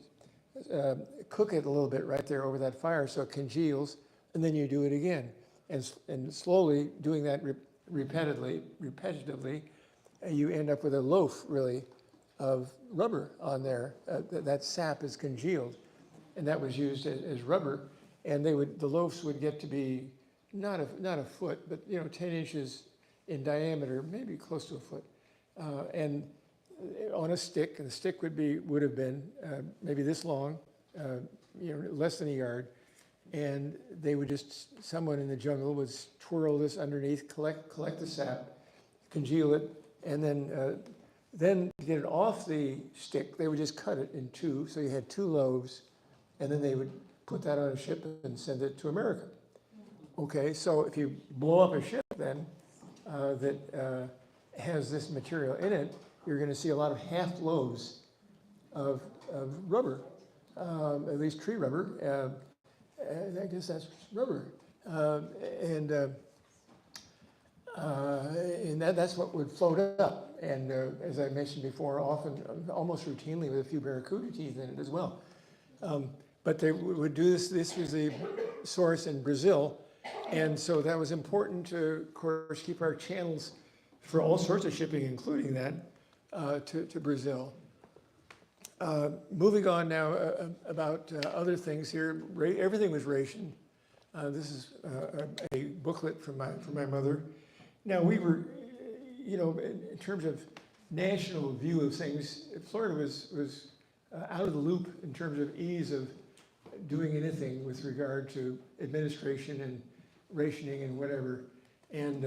cook it a little bit right there over that fire so it congeals, and then you do it again. And slowly doing that repetitively, you end up with a loaf, really, of rubber on there. That sap is congealed, and that was used as rubber. And the loaves would get to be not a foot, but 10 inches in diameter, maybe close to a foot, and on a stick. And the stick would have been maybe this long, less than a yard. And they would someone in the jungle would twirl this underneath, collect the sap, congeal it, and then to get it off the stick, they would just cut it in 2. So you had 2 loaves, and then they would put that on a ship and send it to America. Okay, so if you blow up a ship then that has this material in it, you're going to see a lot of half loaves of rubber, at least tree rubber. I guess that's rubber. And and that's what would float up. And as I mentioned before, often, almost routinely with a few barracuda teeth in it as well. But they would do this. This was the source in Brazil. And so that was important to, of course, keep our channels for all sorts of shipping, including that, to Brazil. Moving on now about other things here. Everything was rationed. This is a booklet from my mother. Now we were, you know, in terms of national view of things, Florida was out of the loop in terms of ease of doing anything with regard to administration and rationing and whatever. And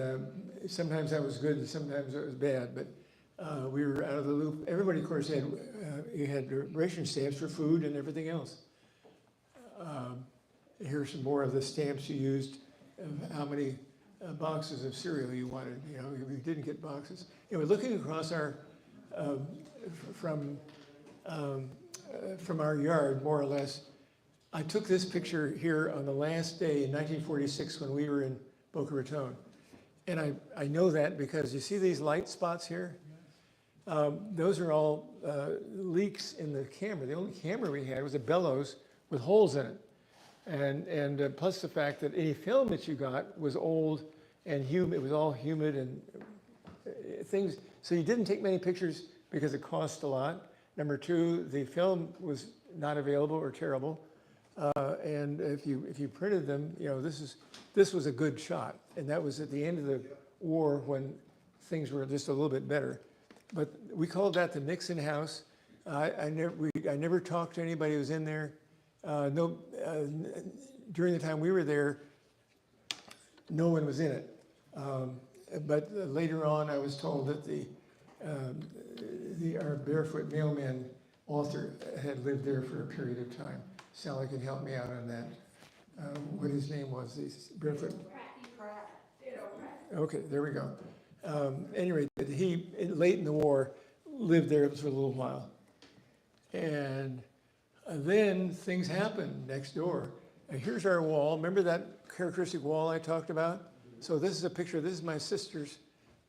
sometimes that was good and sometimes it was bad, but we were out of the loop. Everybody, of course, had ration stamps for food and everything else. Here's some more of the stamps you used, how many boxes of cereal you wanted. You know, we didn't get boxes. Anyway, looking across our, from our yard, more or less, I took this picture here on the last day in 1946 when we were in Boca Raton. And I know that because you see these light spots here? Those are all leaks in the camera. The only camera we had was a bellows with holes in it. And plus the fact that any film that you got was old and humid. It was all humid and things. So you didn't take many pictures because it cost a lot. Number two, the film was not available or terrible. And if you printed them, you know, this was a good shot. And that was at the end of the war when things were just a little bit better. But we called that the Nixon House. I never talked to anybody who was in there. During the time we were there, no one was in it. But later on, I was told that our Barefoot Mailman author had lived there for a period of time. Sally can help me out on that. What his name was, Barefoot. Okay, there we go. Anyway, he, late in the war, lived there for a little while. And then things happened next door. And here's our wall. Remember that characteristic wall I talked about? So this is a picture. This is my sister's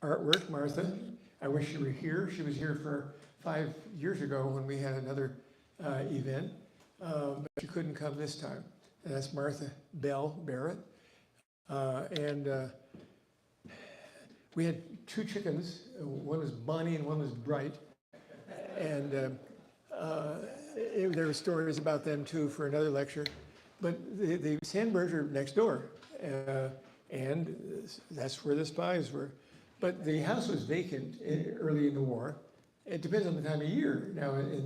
artwork, Martha. I wish she were here. She was here for 5 years ago when we had another event. But she couldn't come this time. And that's Martha Bell Barrett. We had 2 chickens. One was Bonnie and one was Bright. And there were stories about them too for another lecture. But the Sandbergs are next door. And that's where the Spies were. But the house was vacant early in the war. It depends on the time of year. Now in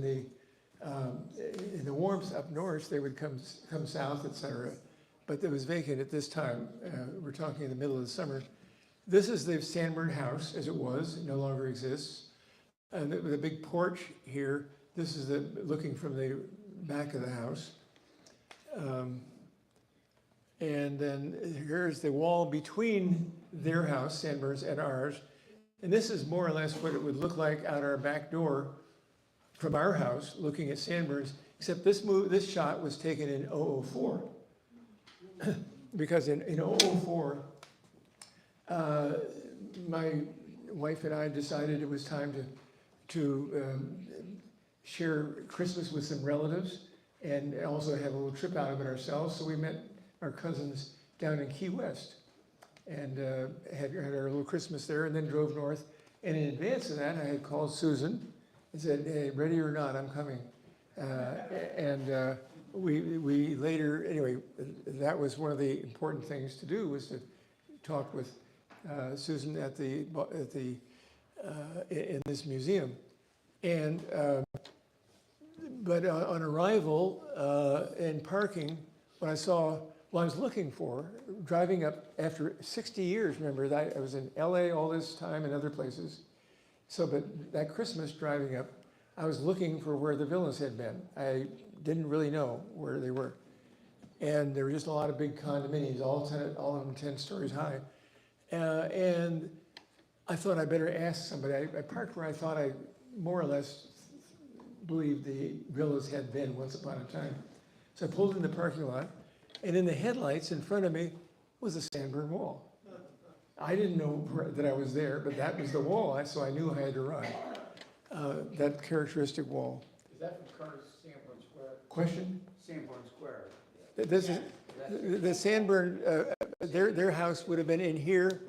the warmth up north, they would come south, etc. But it was vacant at this time. We're talking in the middle of the summer. This is the Sandberg house as it was. It no longer exists. And the big porch here. This is looking from the back of the house. And then here's the wall between their house, Sandberg's, and ours. And this is more or less what it would look like out our back door from our house, looking at Sandberg's, except this shot was taken in 004. Because in 004, my wife and I decided it was time to share Christmas with some relatives and also have a little trip out of it ourselves. So we met our cousins down in Key West and had our little Christmas there and then drove north. And in advance of that, I had called Susan and said, hey, ready or not, I'm coming. We later, anyway, that was one of the important things to do, was to talk with Susan in this museum. And but on arrival and parking, what I was looking for, driving up after 60 years, remember that I was in LA all this time and other places. So, but that Christmas driving up, I was looking for where the villas had been. I didn't really know where they were. And there were just a lot of big condominiums, all of them 10 stories high. And I thought I better ask somebody. I parked where I thought I more or less believed the villas had been once upon a time. So I pulled in the parking lot, and in the headlights in front of me was a Sandberg wall. I didn't know that I was there, but that was the wall, so I knew I had to run. That characteristic wall. Is that from Carter's Sanborn Square? Question? Sanborn Square. This is, the Sanborn, their house would have been in here.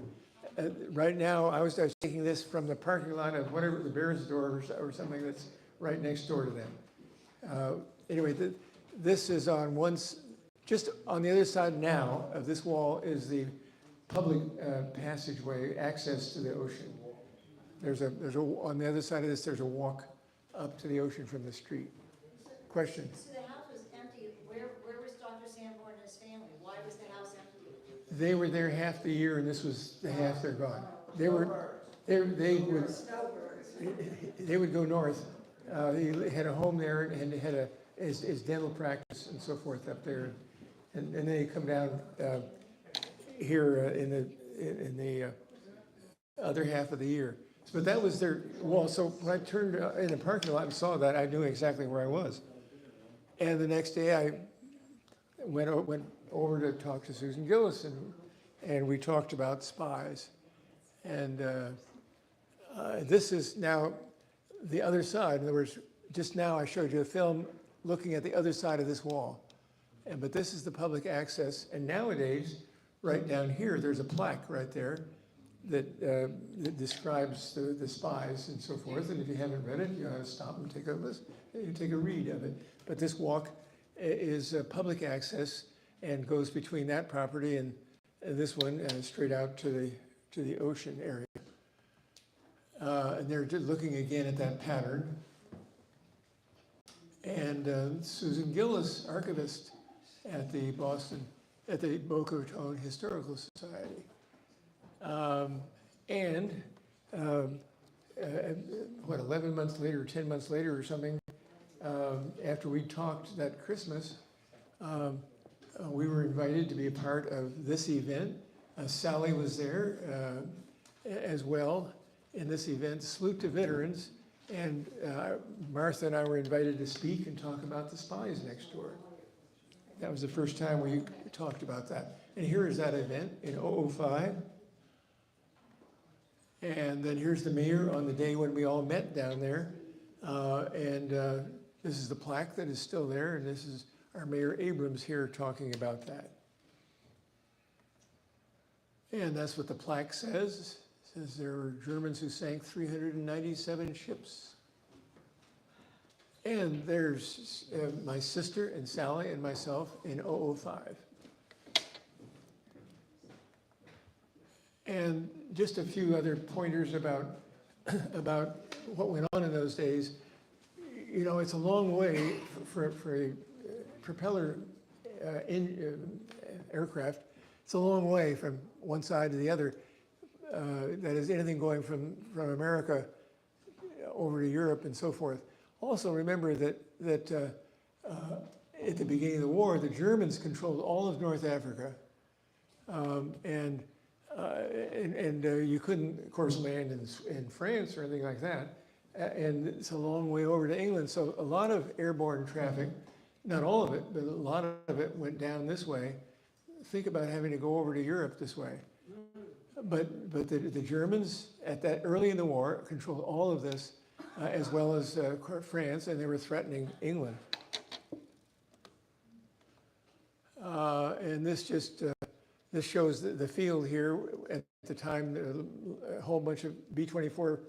Right now, I was taking this from the parking lot of whatever, the Barrett's door or something that's right next door to them. Anyway, this is on just on the other side now of this wall is the public passageway, access to the ocean. On the other side of this, there's a walk up to the ocean from the street. Question? So the house was empty, where was Dr. Sanborn and his family? Why was the house empty? They were there half the year, and this was the half they're gone. They would go north. He had a home there and had his dental practice and so forth up there, and then they come down here in the other half of the year. But that was their wall. So when I turned in the parking lot and saw that, I knew exactly where I was. And the next day, I went over to talk to Susan Gillis, and we talked about Spies. And this is now the other side. In other words, just now I showed you a film looking at the other side of this wall. But this is the public access. And nowadays, right down here, there's a plaque right there that describes the spies and so forth. And if you haven't read it, you ought to stop and take a read of it. But this walk is public access and goes between that property and this one straight out to the ocean area. And they're just looking again at that pattern. And Susan Gillis, archivist at the Boca Raton Historical Society. 11 months later, 10 months later or something, after we talked that Christmas, we were invited to be a part of this event. Sally was there as well in this event, Salute to Veterans, and Martha and I were invited to speak and talk about the Spies next door. That was the first time we talked about that. And here is that event in 2005. And then here's the mayor on the day when we all met down there. This is the plaque that is still there, and this is our Mayor Abrams here talking about that. And that's what the plaque says. It says there were Germans who sank 397 ships. And there's my sister and Sally and myself in 2005. And just a few other pointers about what went on in those days. You know, it's a long way for a propeller aircraft. It's a long way from one side to the other. That is anything going from America over to Europe and so forth. Also remember that at the beginning of the war, the Germans controlled all of North Africa, and you couldn't, of course, land in France or anything like that. And it's a long way over to England. So a lot of airborne traffic, not all of it, but a lot of it went down this way. Think about having to go over to Europe this way. But the Germans at that early in the war controlled all of this, as well as France, and they were threatening England. And this just this shows the field here at the time. A whole bunch of B-24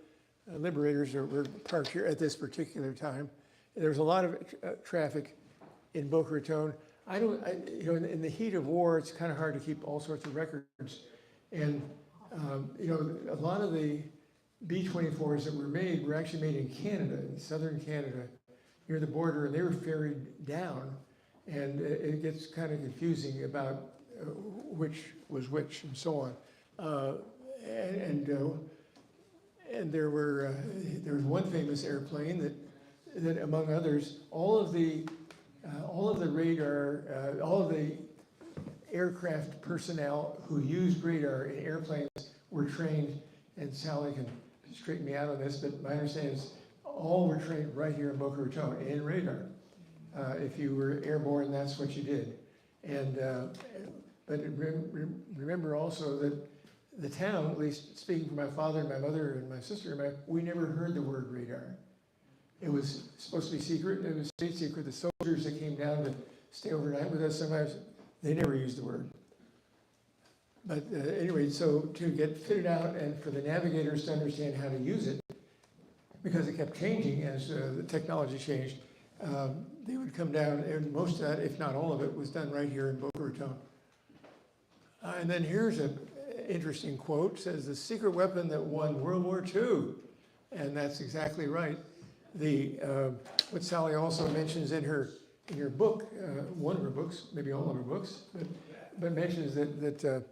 Liberators were parked here at this particular time. There was a lot of traffic in Boca Raton. In the heat of war, it's kind of hard to keep all sorts of records. And a lot of the B-24s that were made were actually made in Canada, in southern Canada, near the border, and they were ferried down. And it gets kind of confusing about which was which and so on. And there was one famous airplane that among others, all of the radar, all of the aircraft personnel who used radar in airplanes were trained, and Sally can straighten me out on this, but my understanding is all were trained right here in Boca Raton in radar. If you were airborne, that's what you did. And but remember also the town, at least speaking for my father and my mother and my sister, we never heard the word radar. It was supposed to be secret, and it was state secret. The soldiers that came down to stay overnight with us, sometimes they never used the word. But anyway, so to get fitted out and for the navigators to understand how to use it, because it kept changing as the technology changed, they would come down, and most of that, if not all of it, was done right here in Boca Raton. And then here's an interesting quote. It says, the secret weapon that won World War II. And that's exactly right. What Sally also mentions in her book, one of her books, maybe all of her books, but mentions that the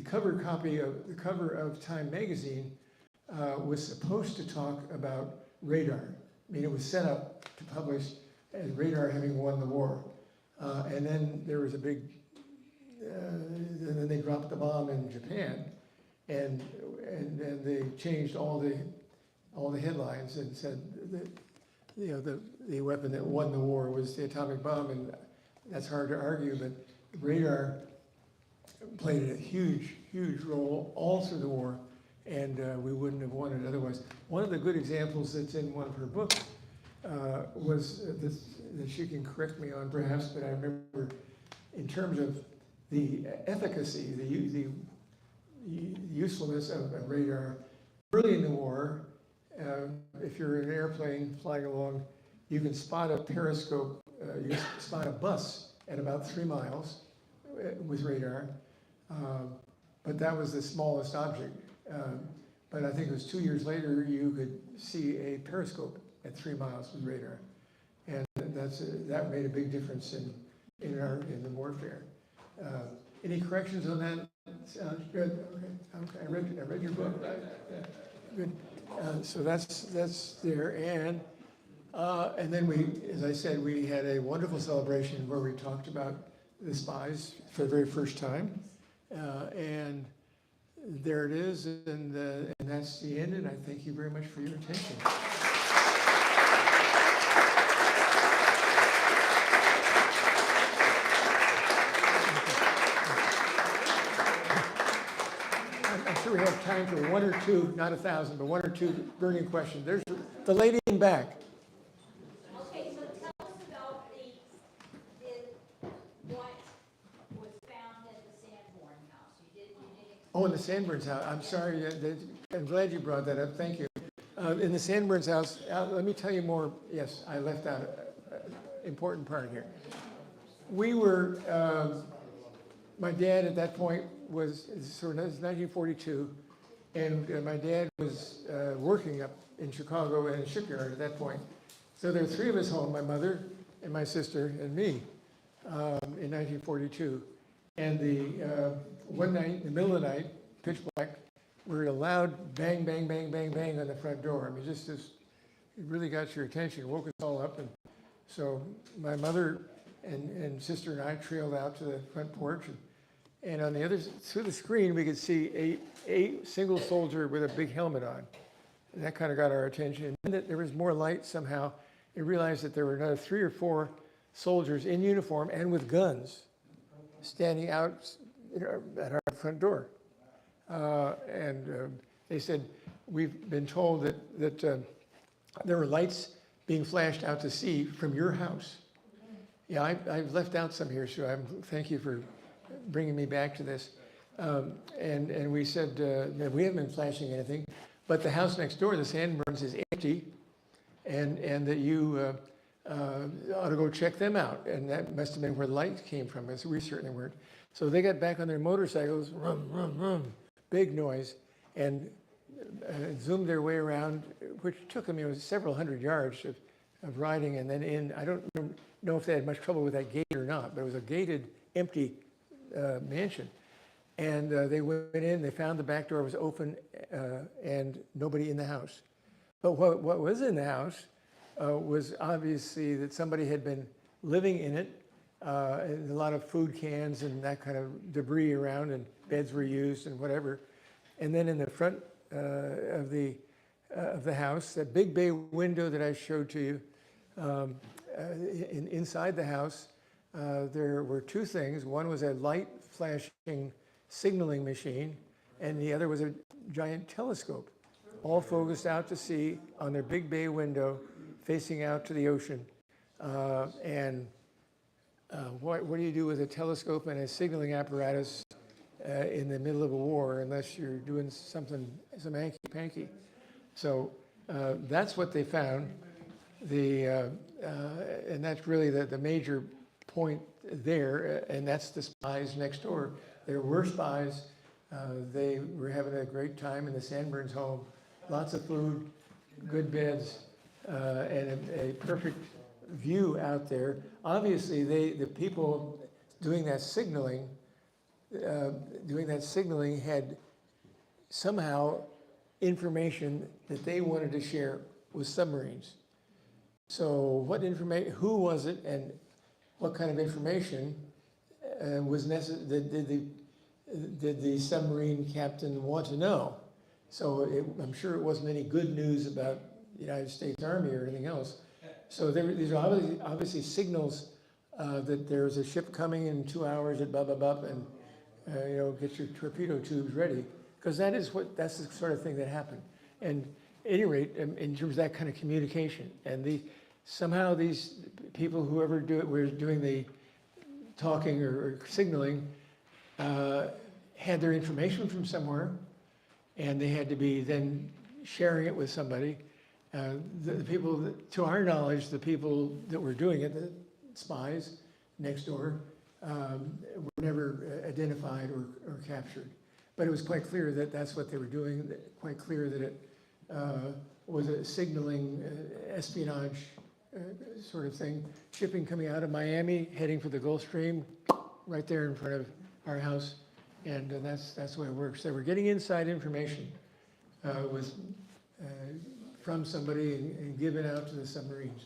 cover of Time magazine was supposed to talk about radar. I mean, it was set up to publish as radar having won the war. And then there was a big, and then they dropped the bomb in Japan, and they changed all the headlines and said that, the weapon that won the war was the atomic bomb, and that's hard to argue, but radar played a huge, huge role all through the war, and we wouldn't have won it otherwise. One of the good examples that's in one of her books was this, that she can correct me on perhaps, but I remember in terms of the efficacy, the usefulness of radar. Early in the war, if you're in an airplane flying along, you can spot a periscope, you can spot a bus at about 3 miles with radar, but that was the smallest object. But I think it was 2 years later, you could see a periscope at 3 miles with radar. And that made a big difference in the warfare. Any corrections on that? Sounds good. Okay. I read your book. Good. So that's there, and then we, as I said, we had a wonderful celebration where we talked about the Spies for the very first time, and there it is, and that's the end. And I thank you very much for your attention. We have time for one or two, not 1,000, but one or two burning questions. There's the lady in back. Okay, so tell us about what was found at the Sanborn house. You did. Oh, in the Sanborn's house. I'm sorry. I'm glad you brought that up. Thank you. In the Sanborn's house, let me tell you more. Yes, I left out an important part here. We were, my dad at that point was 1942, and my dad was working up in Chicago in a shipyard at that point. So there were 3 of us home, my mother and my sister and me, in 1942. And one night, in the middle of the night, pitch black, we heard a loud bang, bang, bang, bang, bang on the front door. I mean, just this, it really got your attention, it woke us all up. And so my mother and sister and I trailed out to the front porch, and on the other, through the screen, we could see a single soldier with a big helmet on. And that kind of got our attention. And then there was more light somehow. We realized that there were another 3 or 4 soldiers in uniform and with guns standing out at our front door. They said, we've been told that there were lights being flashed out to sea from your house. Yeah, I've left out some here, so thank you for bringing me back to this. And we said, that we haven't been flashing anything, but the house next door, the Sanborns, is empty, and that you ought to go check them out. And that must have been where the light came from, because we certainly weren't. So they got back on their motorcycles, rum, rum, rum, big noise, and zoomed their way around, which took them, several hundred yards of riding, and then in. I don't know if they had much trouble with that gate or not, but it was a gated, empty mansion. And they went in, they found the back door was open, and nobody in the house. But what was in the house was obviously that somebody had been living in it, and a lot of food cans and that kind of debris around, and beds were used and whatever. And then in the front of the house, that big bay window that I showed to you, inside the house, there were two things. One was a light flashing signaling machine, and the other was a giant telescope, all focused out to sea on their big bay window facing out to the ocean. What do you do with a telescope and a signaling apparatus in the middle of a war unless you're doing something, some hanky-panky? So that's what they found. And that's really the major point there, and that's the spies next door. There were spies. They were having a great time in the Sanborns' home. Lots of food, good beds, and a perfect view out there. Obviously, the people doing that signaling had somehow information that they wanted to share with submarines. So what information, who was it, and what kind of information was necessary, did the submarine captain want to know? So I'm sure it wasn't any good news about the United States Army or anything else. So these are obviously signals that there's a ship coming in 2 hours at blah, blah, blah, and get your torpedo tubes ready. Because that's the sort of thing that happened. And at any rate, in terms of that kind of communication, and somehow these people, whoever were doing the talking or signaling, had their information from somewhere, and they had to be then sharing it with somebody. The people, to our knowledge, the people that were doing it, the spies next door, were never identified or captured. But it was quite clear that that's what they were doing, quite clear that it was a signaling espionage sort of thing. Shipping coming out of Miami, heading for the Gulf Stream, right there in front of our house. And that's the way it works. They were getting inside information from somebody and giving out to the submarines.